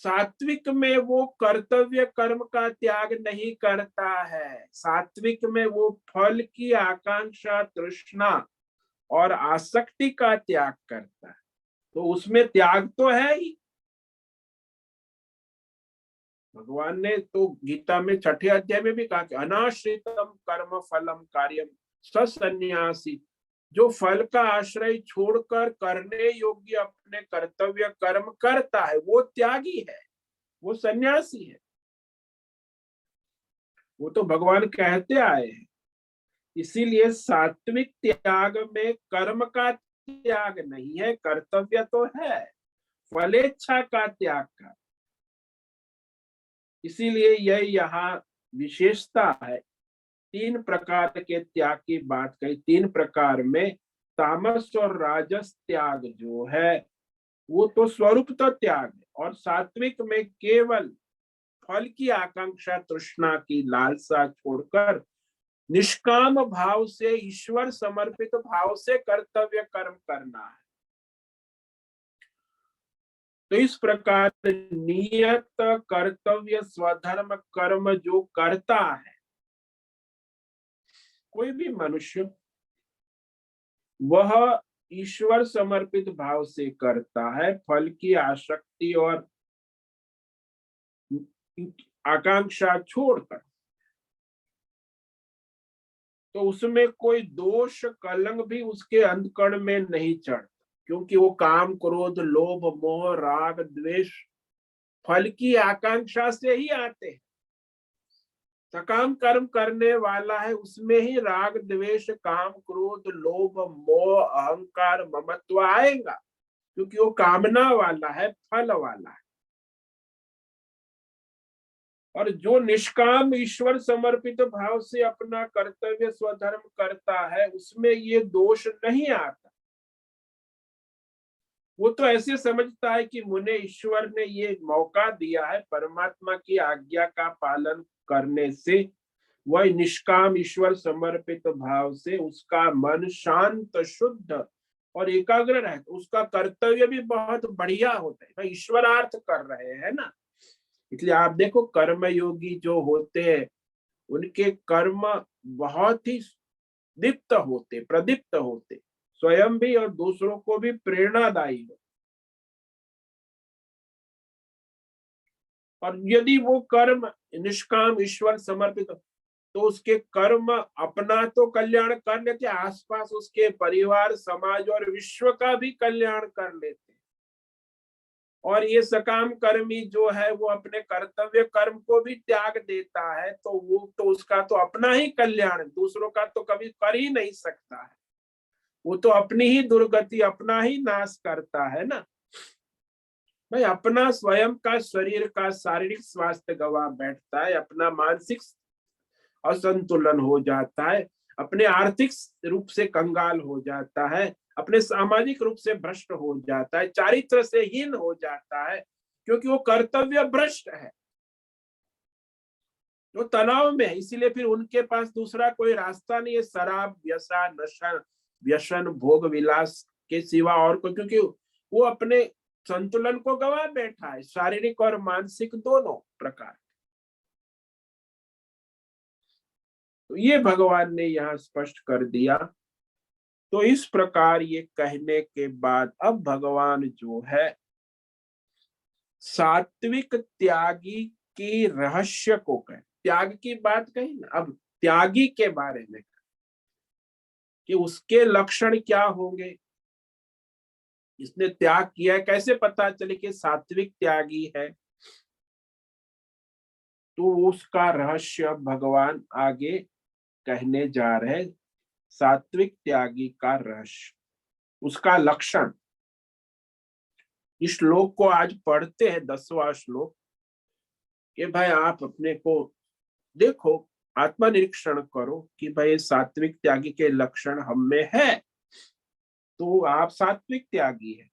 सात्विक में वो कर्तव्य कर्म का त्याग नहीं करता है, सात्विक में वो फल की आकांक्षा, तृष्णा और आसक्ति का त्याग करता है। तो उसमें त्याग तो है ही। भगवान ने तो गीता में 6ठे अध्याय में भी कहा कि अनाश्रितम कर्म फलम कार्यम सन्यासी, जो फल का आश्रय छोड़कर करने योग्य अपने कर्तव्य कर्म करता है वो त्यागी है, वो सन्यासी है। वो तो भगवान कहते आए हैं। इसीलिए सात्विक त्याग में कर्म का त्याग नहीं है, कर्तव्य तो है, फलेच्छा का त्याग का। इसीलिए यह यहाँ विशेषता है। 3 प्रकार के त्याग की बात कही, 3 प्रकार में तामस और राजस त्याग जो है वो तो स्वरूप तो त्याग है, और सात्विक में केवल फल की आकांक्षा, तृष्णा की लालसा छोड़कर निष्काम भाव से, ईश्वर समर्पित भाव से कर्तव्य कर्म करना है। तो इस प्रकार नियत कर्तव्य स्वधर्म कर्म जो करता है कोई भी मनुष्य, वह ईश्वर समर्पित भाव से करता है, फल की आसक्ति और आकांक्षा छोड़कर। तो उसमें कोई दोष कलंक भी उसके अंतकण में नहीं चढ़ता, क्योंकि वो काम, क्रोध, लोभ, मोह, राग, द्वेष फल की आकांक्षा से ही आते हैं। सकाम कर्म करने वाला है उसमें ही राग द्वेष काम क्रोध लोभ मोह अहंकार ममत्व आएगा, क्योंकि वो कामना वाला है, फल वाला है। और जो निष्काम ईश्वर समर्पित भाव से अपना कर्तव्य स्वधर्म करता है उसमें ये दोष नहीं आता। वो तो ऐसे समझता है कि मुझे ईश्वर ने ये मौका दिया है परमात्मा की आज्ञा का पालन करने से, वह निष्काम ईश्वर समर्पित भाव से उसका मन शांत शुद्ध और एकाग्र रहता, उसका कर्तव्य भी बहुत बढ़िया होता है, ईश्वरार्थ कर रहे हैं ना। इसलिए आप देखो कर्मयोगी जो होते हैं उनके कर्म बहुत ही दीप्त होते, प्रदीप्त होते, स्वयं भी और दूसरों को भी प्रेरणादायी हो। और यदि वो कर्म निष्काम ईश्वर समर्पित तो उसके कर्म अपना तो कल्याण कर लेते, आसपास उसके परिवार समाज और विश्व का भी कल्याण कर लेते। और ये सकाम कर्मी जो है वो अपने कर्तव्य कर्म को भी त्याग देता है, तो वो तो उसका तो अपना ही कल्याण, दूसरों का तो कभी कर ही नहीं सकता है। वो तो अपनी ही दुर्गति अपना ही नाश करता है ना भाई। अपना स्वयं का शरीर का शारीरिक स्वास्थ्य गवा बैठता है, अपना मानसिक असंतुलन हो जाता है, अपने आर्थिक रूप से कंगाल हो जाता है, अपने सामाजिक रूप से भ्रष्ट हो जाता है, चारित्र से हीन हो जाता है, क्योंकि वो कर्तव्य भ्रष्ट है, वो तनाव में है। इसीलिए फिर उनके पास दूसरा कोई रास्ता नहीं है शराब व्यसा नशा व्यसन भोग विलास के सिवा और कोई, क्योंकि वो अपने संतुलन को गवा बैठा है, शारीरिक और मानसिक दोनों प्रकार। तो ये भगवान ने यहाँ स्पष्ट कर दिया। तो इस प्रकार ये कहने के बाद अब भगवान जो है सात्विक त्यागी की रहस्य को कहे, त्याग की बात कही ना, अब त्यागी के बारे में कि उसके लक्षण क्या होंगे, इसने त्याग किया है, कैसे पता चले कि सात्विक त्यागी है। तो उसका रहस्य भगवान आगे कहने जा रहे। सात्विक त्यागी का रहस्य, उसका लक्षण। इस श्लोक को आज पढ़ते हैं 10वां श्लोक कि भाई आप अपने को देखो, आत्मनिरीक्षण करो कि भाई सात्विक त्यागी के लक्षण हम में है, तो आप सात्विक त्यागी है।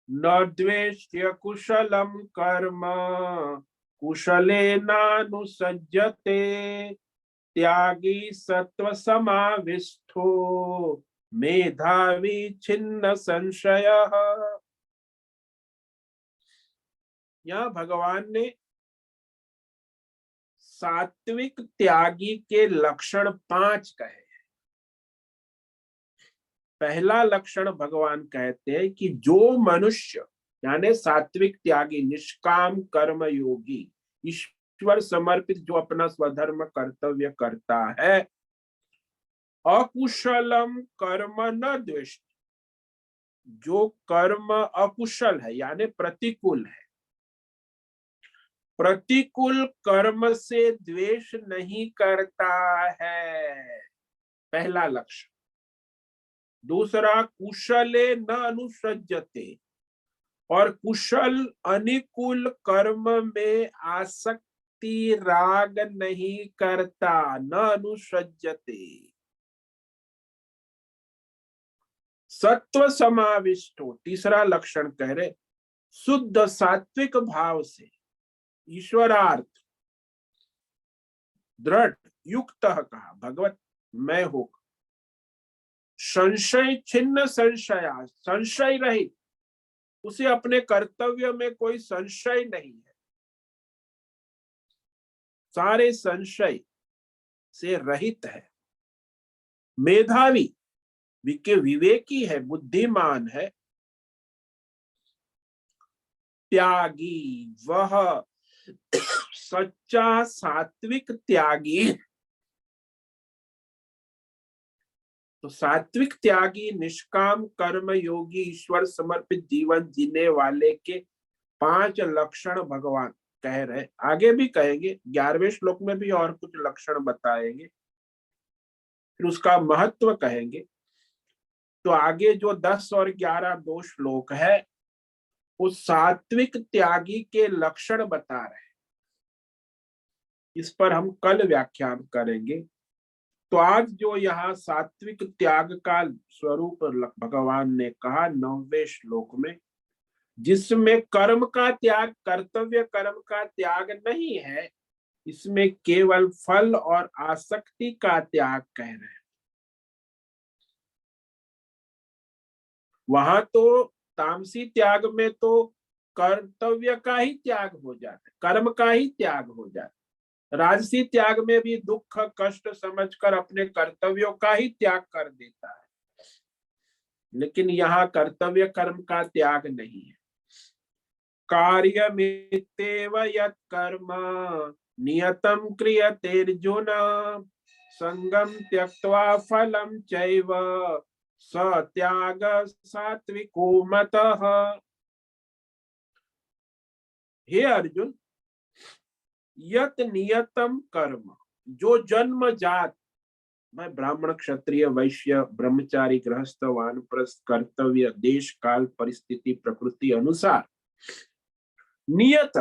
न द्वेष्य कुशलम कर्म कुशलेनानुसज्जते त्यागी सत्व समाविष्टो मेधावी छिन्न संशय। यहाँ भगवान ने सात्विक त्यागी के लक्षण 5 कहे। पहला लक्षण भगवान कहते हैं कि जो मनुष्य यानी सात्विक त्यागी निष्काम कर्म योगी ईश्वर समर्पित जो अपना स्वधर्म कर्तव्य करता है, अकुशलम कर्म न द्वेष, जो कर्म अकुशल है यानी प्रतिकूल है, प्रतिकूल कर्म से द्वेष नहीं करता है, पहला लक्षण। दूसरा कुशले न अनुसज्जते, और कुशल अनुकूल कर्म में आसक्ति राग नहीं करता, न अनुसज्जते। सत्व समाविष्टो, तीसरा लक्षण कह रहे शुद्ध सात्विक भाव से ईश्वरार्थ दृढ़ युक्त कहा भगवत मैं हो, संशय छिन्न संशया, संशय रहित, उसे अपने कर्तव्य में कोई संशय नहीं है, सारे संशय से रहित है, मेधावी विवेकी है, बुद्धिमान है, त्यागी, वह सच्चा सात्विक त्यागी। तो सात्विक त्यागी निष्काम कर्म योगी ईश्वर समर्पित जीवन जीने वाले के 5 लक्षण भगवान कह रहे, आगे भी कहेंगे, 11वें श्लोक में भी और कुछ लक्षण बताएंगे, फिर उसका महत्व कहेंगे। तो आगे जो 10 और 11 2 श्लोक है, उस सात्विक त्यागी के लक्षण बता रहे हैं। इस पर हम कल व्याख्यान करेंगे। तो आज जो यहाँ सात्विक त्याग का स्वरूप भगवान ने कहा 9वें श्लोक में, जिसमें कर्म का त्याग, कर्तव्य कर्म का त्याग नहीं है, इसमें केवल फल और आसक्ति का त्याग कह रहे हैं। वहां तो तामसी त्याग में तो कर्तव्य का ही त्याग हो जाता है, कर्म का ही त्याग हो जाता है। राजसी त्याग में भी दुख कष्ट समझकर अपने कर्तव्यों का ही त्याग कर देता है, लेकिन यहाँ कर्तव्य कर्म का त्याग नहीं है। कार्यमित्येव यत् कर्म नियतं क्रियतेर्जुन संगम त्यक्त्वा फलं चैव स त्याग सात्विको मतः। हे अर्जुन, यत नियतम कर्म, जो जन्मजात, मैं ब्राह्मण क्षत्रिय वैश्य ब्रह्मचारी गृहस्थ वानप्रस्थ कर्तव्य देश काल परिस्थिति प्रकृति अनुसार नियत,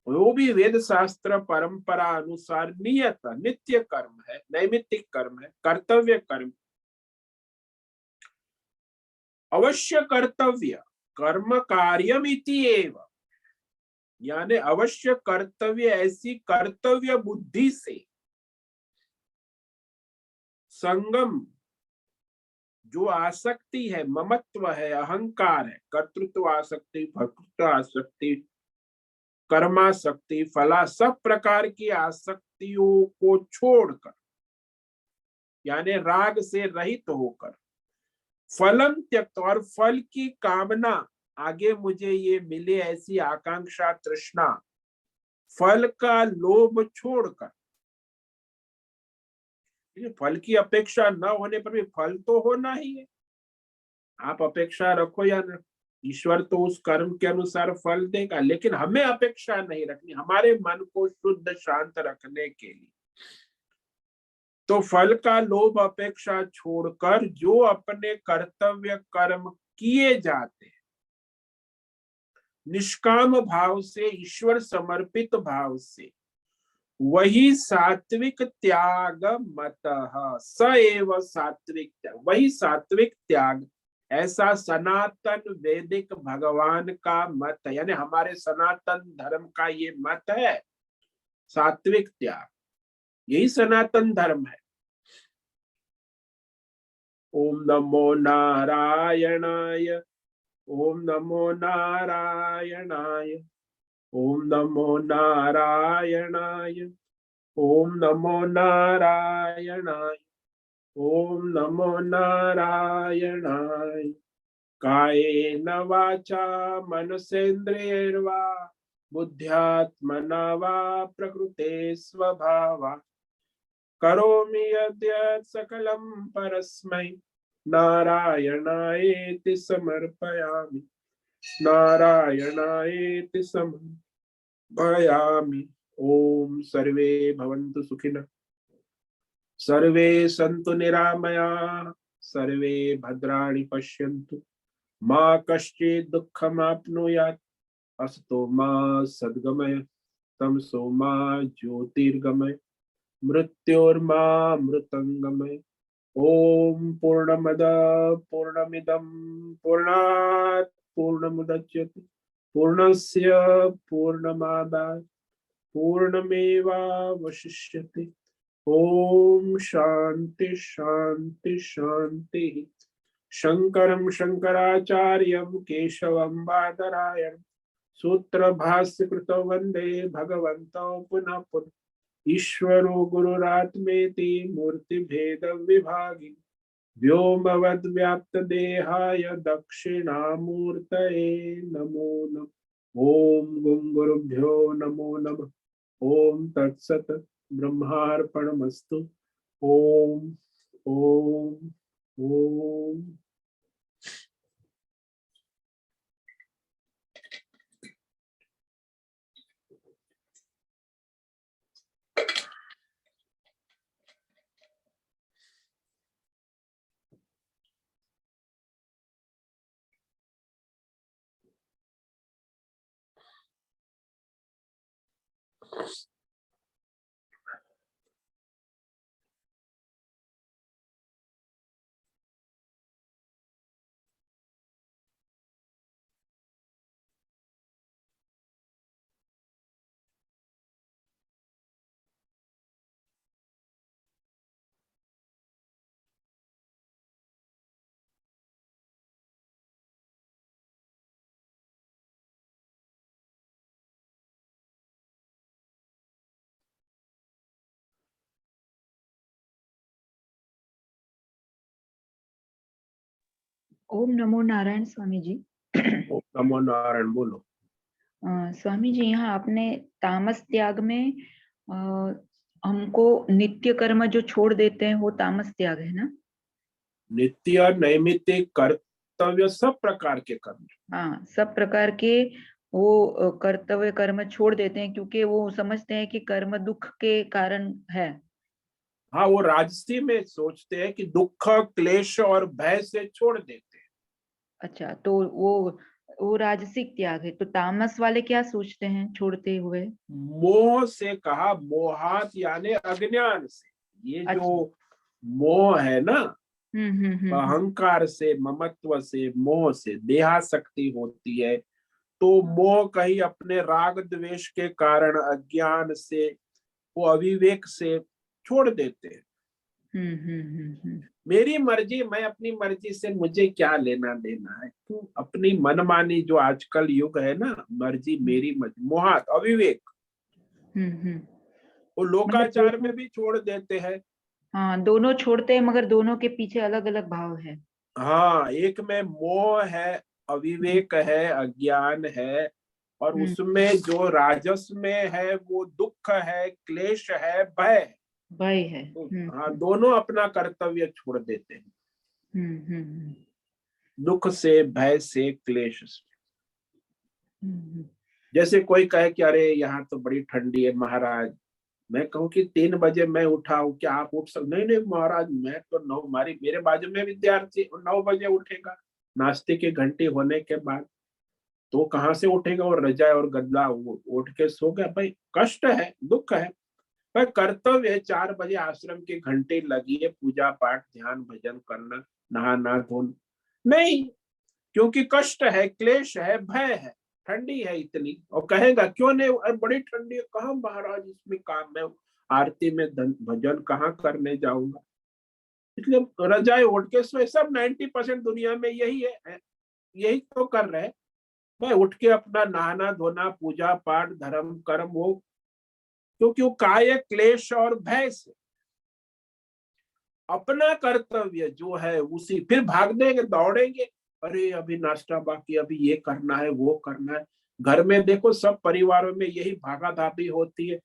वो भी वेद शास्त्र परंपरा अनुसार नियत नित्य कर्म है, नैमित्तिक कर्म है, कर्तव्य कर्म, अवश्य कर्तव्य कर्म कार्यमिति एव, यानी अवश्य कर्तव्य, ऐसी कर्तव्य बुद्धि से संगम, जो आसक्ति है, ममत्व है, अहंकार है, कर्तृत्व आसक्ति, भक्तृत्व आसक्ति, कर्मासक्ति, फला, सब प्रकार की आसक्तियों को छोड़कर, यानी राग से रहित होकर, फलम त्यक्त, और फल की कामना, आगे मुझे ये मिले ऐसी आकांक्षा तृष्णा, फल का लोभ छोड़कर, फल की अपेक्षा न होने पर भी फल तो होना ही है, आप अपेक्षा रखो या न, ईश्वर तो उस कर्म के अनुसार फल देगा, लेकिन हमें अपेक्षा नहीं रखनी, हमारे मन को शुद्ध शांत रखने के लिए। तो फल का लोभ अपेक्षा छोड़कर जो अपने कर्तव्य कर्म किए जाते हैं, निष्काम भाव से, ईश्वर समर्पित भाव से, वही सात्विक त्याग मतः, स एव सात्विक त्याग, वही सात्विक त्याग, ऐसा सनातन वैदिक भगवान का मत है, यानी हमारे सनातन धर्म का ये मत है, सात्विक त्याग, यही सनातन धर्म है। ओम नमो नारायणाय, ओम नमो नारायणाय, ओम नमो नारायणाय, ओम नमो नारायणाय, ओम नमो नारायणाय। कायेन वाचा मनसेन्द्रियैर्वा बुद्ध्यात्मना वा प्रकृते स्वभावात् करोमि यद्यत् सकलं परस्मै नारायणायेति समर्पयामि, नारायणायेति समर्पयामि। ओम सर्वे भवन्तु सुखिनः, सर्वे सन्तु निरामयाः, सर्वे भद्राणि पश्यन्तु, मा कश्चित् दुःखमाप्नुयात्, अस्तु मा सद्गमय, तमसो मा ज्योतिर्गमय, मृत्योर्मा मृतंगमय। ओम पूर्णमद पूर्णमिदं पूर्णात् पूर्णमुदच्यते पूर्णस्य पूर्णमादाय पूर्णमेवावशिष्यते। ओम शांति शांति शांति। शंकरं शंकराचार्यं केशवं बादरायणं सूत्र भाष्य कृतो वंदे भगवन्तौ पुनः पुनः। ईश्वरो गुरुरात्मेति मूर्ति भेद विभागी व्योमवद् व्याप्त देहाय दक्षिणामूर्तये नमो नमः। ओम गुं गुरुभ्यो नमो नमः। ओम तत्सत ब्रह्मार्पणमस्तु। ओम ओम ओम। ओम नमो नारायण स्वामी जी। नमो नारायण। बोलो। स्वामी जी, यहाँ आपने तामस त्याग में हमको नित्य कर्म जो छोड़ देते हैं वो तामस त्याग है ना? नित्य नैमित्तिक कर्तव्य सब प्रकार के कर्म। हाँ, सब प्रकार के वो कर्तव्य कर्म छोड़ देते हैं क्योंकि वो समझते हैं कि कर्म दुख के कारण है। हाँ, वो राजसी में सोचते हैं कि दुख क्लेश और भय से छोड़ देते हैं। अच्छा, तो वो राजसिक त्याग है। तो तामस वाले क्या सोचते हैं छोड़ते हुए? मोह से कहा, मोहात यानी अज्ञान से। ये जो अच्छा। मोह है ना, हम्म। अहंकार से, ममत्व से, मोह से देहासक्ति होती है। तो मोह कहीं अपने राग द्वेष के कारण, अज्ञान से, वो अविवेक से छोड़ देते हैं। हम्म। मेरी मर्जी, मैं अपनी मर्जी से, मुझे क्या लेना देना है। तो अपनी मनमानी, जो आजकल युग है ना, मर्जी मेरी मर्जी, मोहात अविवेक, हम्म। वो मतलब लोकाचार में दोनों। भी छोड़ देते हैं। हाँ, दोनों छोड़ते हैं मगर दोनों के पीछे अलग अलग भाव है। हाँ, एक में मोह है, अविवेक है, अज्ञान है, और हम्म। उसमें जो राजस में है वो दुख है, क्लेश है, भय है। भय है। तो हाँ, दोनों अपना कर्तव्य छोड़ देते हैं, हम्म। दुख से, भय से, क्लेश से। हम्म। जैसे कोई कहे कि अरे यहाँ तो बड़ी ठंडी है महाराज, मैं कहूँ कि 3 बजे मैं उठा हूँ, क्या आप उठ सकते? नहीं नहीं महाराज, मैं तो 9, हमारी मेरे बाजू में विद्यार्थी 9 बजे उठेगा, नाश्ते की घंटी होने के बाद। तो कहाँ से उठेगा? और रजाई और गद्दा उठ के सो गया। भाई कष्ट है, दुख है, भाई कर्तव्य है। 4 बजे आश्रम की घंटी लगी है, पूजा पाठ ध्यान भजन करना, नहाना धोना नहीं, क्योंकि कष्ट है, क्लेश है, भय है, ठंडी है इतनी। और कहेगा क्यों नहीं? अरे बड़ी ठंडी है। कहाँ महाराज, इसमें काम में आरती में भजन कहाँ करने जाऊंगा? इसलिए रजाई ओढ़ के सोए। सब 90% दुनिया में यही है, यही तो कर रहे हैं। भाई उठ के अपना नहाना धोना, पूजा पाठ, धर्म कर्म हो, क्योंकि वो काय क्लेश और भय से अपना कर्तव्य जो है उसी, फिर भागने दौड़ेंगे। अरे अभी नाश्ता बाकी, अभी ये करना है, वो करना है। घर में देखो, सब परिवारों में यही भागा धापी होती है।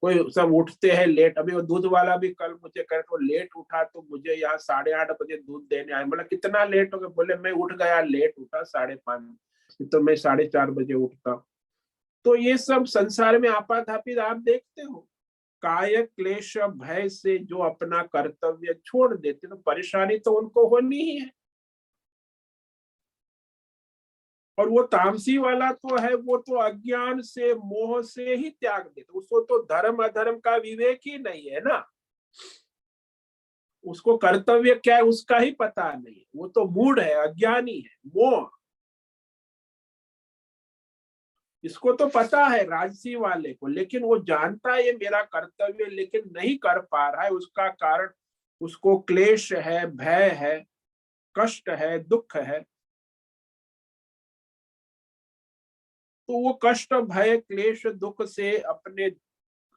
कोई सब उठते हैं लेट। अभी वो दूध वाला भी कल मुझे कह रहे, लेट उठा तो मुझे यहाँ 8:30 बजे दूध देने आए। बोला कितना लेट हो गया? बोले मैं उठ गया, लेट उठा 5:30, तो मैं 4:30 बजे उठता हूँ। तो ये सब संसार में आपाधापी आप देखते हो। काय क्लेश भय से जो अपना कर्तव्य छोड़ देते, तो परेशानी तो उनको होनी ही है। और वो तामसी वाला तो है, वो तो अज्ञान से, मोह से ही त्याग देते। उसको तो धर्म अधर्म का विवेक ही नहीं है ना, उसको कर्तव्य क्या है उसका ही पता नहीं है। वो तो मूढ़ है, अज्ञानी है, मोह। इसको तो पता है राजसी वाले को, लेकिन वो जानता है ये मेरा कर्तव्य, लेकिन नहीं कर पा रहा है। उसका कारण उसको क्लेश है, भय है, कष्ट है, दुख है। तो वो कष्ट, भय, क्लेश, दुख से अपने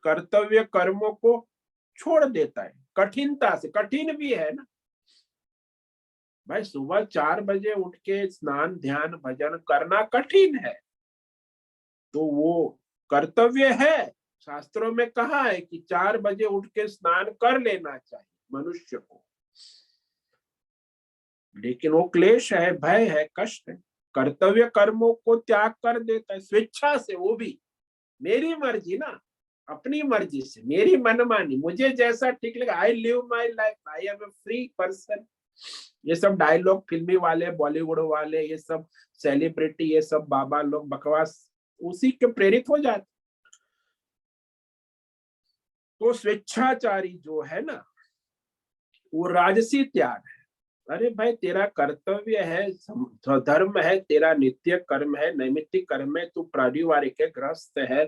कर्तव्य कर्मों को छोड़ देता है, कठिनता से। कठिन भी है ना भाई, सुबह 4 बजे उठ के स्नान ध्यान भजन करना कठिन है। तो वो कर्तव्य है। शास्त्रों में कहा है कि 4 बजे उठ के स्नान कर लेना चाहिए मनुष्य को, लेकिन वो क्लेश है, भय है, कष्ट है। कर्तव्य कर्मों को त्याग कर देता है स्वेच्छा से, वो भी मेरी मर्जी ना, अपनी मर्जी से, मेरी मनमानी, मुझे जैसा ठीक लगे। I live my life, I am a free person. ये सब डायलॉग फिल्मी वाले, बॉलीवुड वाले, ये सब सेलिब्रिटी, ये सब बाबा लोग बकवास उसी के प्रेरित हो जाते। तो स्वेच्छाचारी जो है ना, वो राजसी त्याग है। अरे भाई, तेरा कर्तव्य है, धर्म है, तेरा नित्य कर्म है, नैमित्तिक कर्म है, तू पारिवारिक है, गृहस्थ है,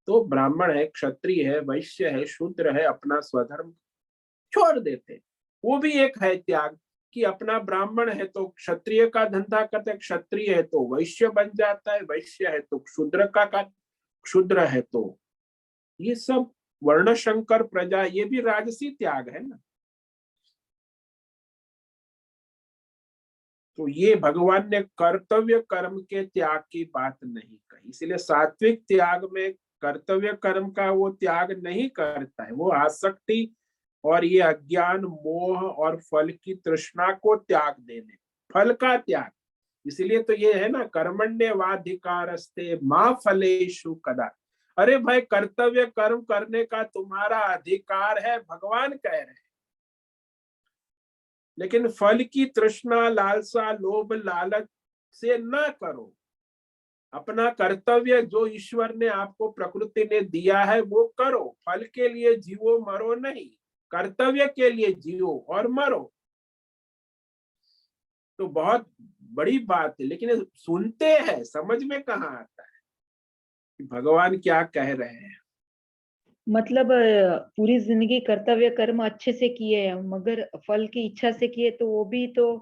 तो ब्राह्मण है, क्षत्रिय है, वैश्य है, शूद्र है, अपना स्वधर्म छोड़ देते। वो भी एक है त्याग, कि अपना ब्राह्मण है तो क्षत्रिय का धंधा करते, क्षत्रिय है तो वैश्य बन जाता है, वैश्य है तो शूद्र का क्षुद्र है तो, ये सब वर्ण शंकर प्रजा, ये भी राजसी त्याग है ना। तो ये भगवान ने कर्तव्य कर्म के त्याग की बात नहीं कही, इसलिए सात्विक त्याग में कर्तव्य कर्म का वो त्याग नहीं करता है, वो आसक्ति और ये अज्ञान, मोह और फल की तृष्णा को त्याग देने, फल का त्याग। इसलिए तो ये है ना, कर्मण्येवाधिकारस्ते मा फलेषु कदाचन। अरे भाई, कर्तव्य कर्म करने का तुम्हारा अधिकार है, भगवान कह रहे हैं, लेकिन फल की तृष्णा, लालसा, लोभ, लालच से न करो। अपना कर्तव्य जो ईश्वर ने आपको, प्रकृति ने दिया है, वो करो। फल के लिए जीवो, मरो नहीं, कर्तव्य के लिए जियो और मरो। तो बहुत बड़ी बात है, लेकिन सुनते हैं, समझ में कहाँ आता है कि भगवान क्या कह रहे हैं। मतलब पूरी जिंदगी कर्तव्य कर्म अच्छे से किए, मगर फल की इच्छा से किए तो वो भी तो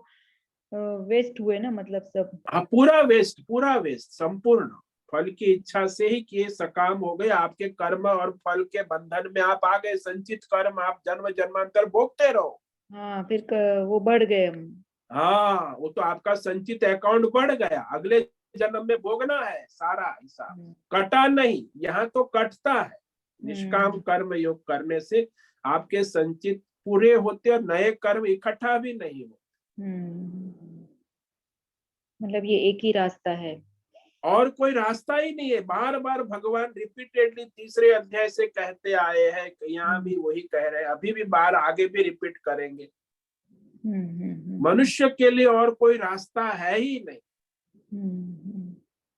वेस्ट हुए ना, मतलब सब। हाँ, पूरा वेस्ट, पूरा वेस्ट, संपूर्ण। फल की इच्छा से ही किए, सकाम हो गए, आपके कर्म और फल के बंधन में आप आ गए। संचित कर्म आप जन्म जन्मांतर भोगते रहो। हाँ, फिर वो बढ़ गए हम। हाँ, वो तो आपका संचित अकाउंट बढ़ गया, अगले जन्म में भोगना है सारा हिसाब। कटा नहीं, यहाँ तो कटता है। निष्काम कर्म योग करने से आपके संचित पूरे होते और नए कर्म इकट्ठा भी नहीं होते। मतलब ये एक ही रास्ता है, और कोई रास्ता ही नहीं है। बार बार भगवान रिपीटेडली तीसरे अध्याय से कहते आए हैं, यहाँ भी वही कह रहे हैं, अभी भी बार आगे भी रिपीट करेंगे। मनुष्य के लिए और कोई रास्ता है ही नहीं।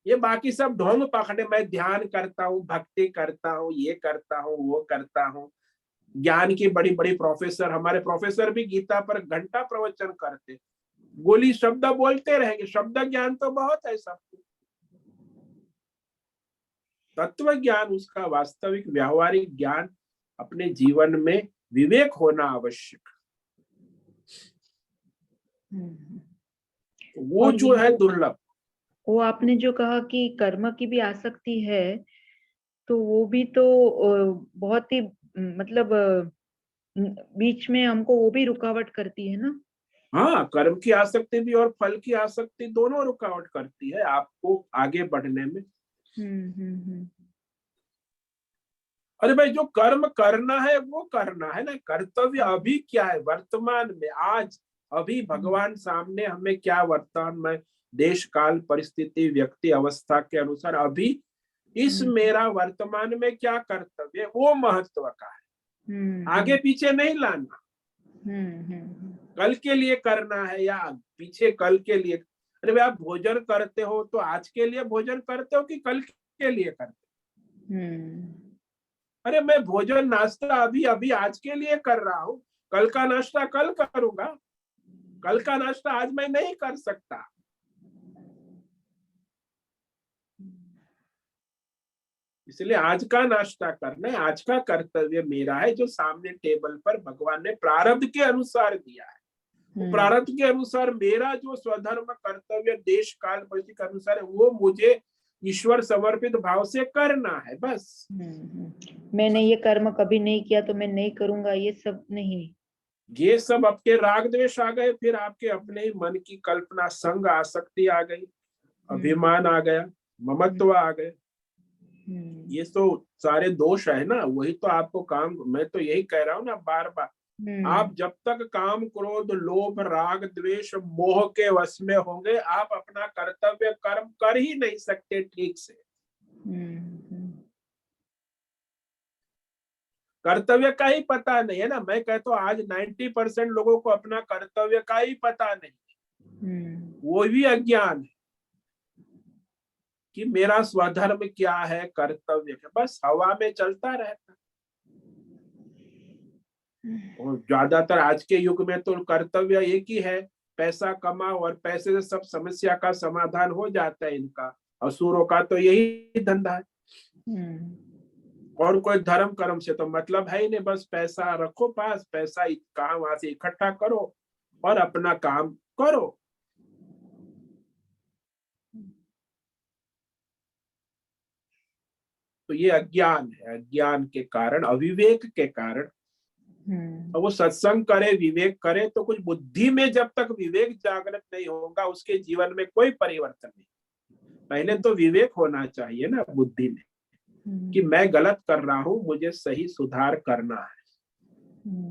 ये बाकी सब ढोंग पकड़े, मैं ध्यान करता हूँ, भक्ति करता हूँ, ये करता हूँ, वो करता हूँ। ज्ञान की बड़ी बड़ी प्रोफेसर, हमारे प्रोफेसर भी गीता पर घंटा प्रवचन करते, गोली शब्द बोलते रहेंगे, शब्द ज्ञान तो बहुत है सबको। तत्व ज्ञान, उसका वास्तविक व्यावहारिक ज्ञान अपने जीवन में विवेक होना आवश्यक। वो जो है दुर्लभ। वो आपने जो कहा कि कर्म की भी आसक्ति है, तो वो भी तो बहुत ही, मतलब बीच में हमको वो भी रुकावट करती है ना। हाँ, कर्म की आसक्ति भी और फल की आसक्ति दोनों रुकावट करती है आपको आगे बढ़ने में। अरे भाई, जो कर्म करना है वो करना है ना। कर्तव्य अभी क्या है, वर्तमान में, आज, अभी भगवान सामने हमें क्या वर्तमान में, देश काल परिस्थिति व्यक्ति अवस्था के अनुसार अभी इस मेरा वर्तमान में क्या कर्तव्य, वो महत्व का है। आगे पीछे नहीं लाना। कल के लिए करना है या पीछे कल के लिए। अरे भाई, आप भोजन करते हो तो आज के लिए भोजन करते हो कि कल के लिए करते हो? अरे मैं भोजन नाश्ता अभी अभी आज के लिए कर रहा हूँ, कल का नाश्ता कल करूंगा। कल का नाश्ता आज मैं नहीं कर सकता। इसलिए आज का नाश्ता करना है, आज का कर्तव्य मेरा है, जो सामने टेबल पर भगवान ने प्रारब्ध के अनुसार दिया है। वो प्रारब्ध के अनुसार मेरा जो स्वधर्म कर्तव्य देश काल परिस्थिति के अनुसार है, वो मुझे ईश्वर समर्पित भाव से करना है, बस। मैंने ये कर्म कभी नहीं किया तो मैं नहीं करूंगा, ये सब नहीं। ये सब आपके राग द्वेष आ गए, फिर आपके अपने ही मन की कल्पना, संग, आसक्ति आ गई, अभिमान आ गया, ममत्व आ गए। ये तो सारे दोष है ना। वही तो आपको काम, मैं तो यही कह रहा हूँ ना बार बार, आप जब तक काम, क्रोध, लोभ, राग, द्वेष, मोह के वश में होंगे, आप अपना कर्तव्य कर्म कर ही नहीं सकते ठीक से। कर्तव्य का ही पता नहीं है ना। मैं कहता हूँ आज 90% लोगों को अपना कर्तव्य का ही पता नहीं। वो भी अज्ञान है कि मेरा स्वधर्म क्या है, कर्तव्य क्या, बस हवा में चलता रहता। और ज्यादातर आज के युग में तो कर्तव्य एक ही है, पैसा कमाओ और पैसे से सब समस्या का समाधान हो जाता है इनका। असुरों का तो यही धंधा है, और कोई धर्म कर्म से तो मतलब है ही नहीं, बस पैसा रखो पास, पैसा कहाँ वहां से इकट्ठा करो और अपना काम करो। तो ये अज्ञान है, अज्ञान के कारण, अविवेक के कारण। और वो सत्संग करे, विवेक करे, तो कुछ बुद्धि में जब तक विवेक जागृत नहीं होगा उसके जीवन में कोई परिवर्तन नहीं। पहले तो विवेक होना चाहिए ना बुद्धि में, कि मैं गलत कर रहा हूं, मुझे सही सुधार करना है।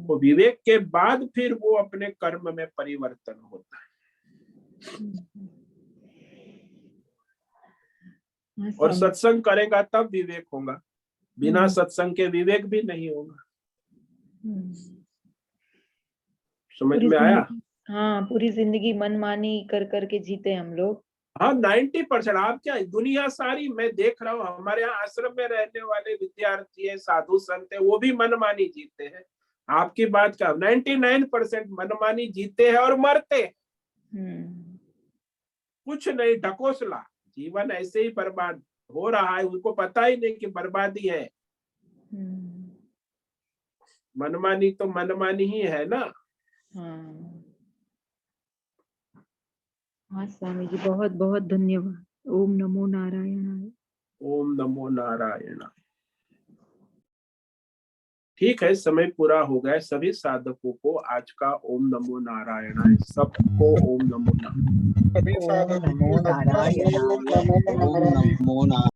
तो विवेक के बाद फिर वो अपने कर्म में परिवर्तन होता है। और सत्संग करेगा तब विवेक होगा, बिना सत्संग के विवेक भी नहीं होगा। समझ में आया? हाँ, पूरी जिंदगी मनमानी कर करके जीते हम लोग। हाँ, 90%। आप क्या, दुनिया सारी मैं देख रहा हूँ, हमारे यहाँ आश्रम में रहने वाले विद्यार्थी है, साधु संत है, वो भी मनमानी जीते हैं। आपकी बात क्या, 99% मनमानी जीते हैं और मरते हैं। कुछ नहीं, ढकोसला, जीवन ऐसे ही बर्बाद हो रहा है, उनको पता ही नहीं कि बर्बादी है। मनमानी तो मनमानी ही है ना। हाँ स्वामी जी, बहुत बहुत धन्यवाद। ओम नमो नारायणाय। ओम नमो नारायणाय। ठीक है, समय पूरा हो गया। सभी साधकों को आज का ओम नमो नारायणाय, सबको ओम नमो नारायण। सभी साधकों को नमो नारायण। ओम नमो नारायण।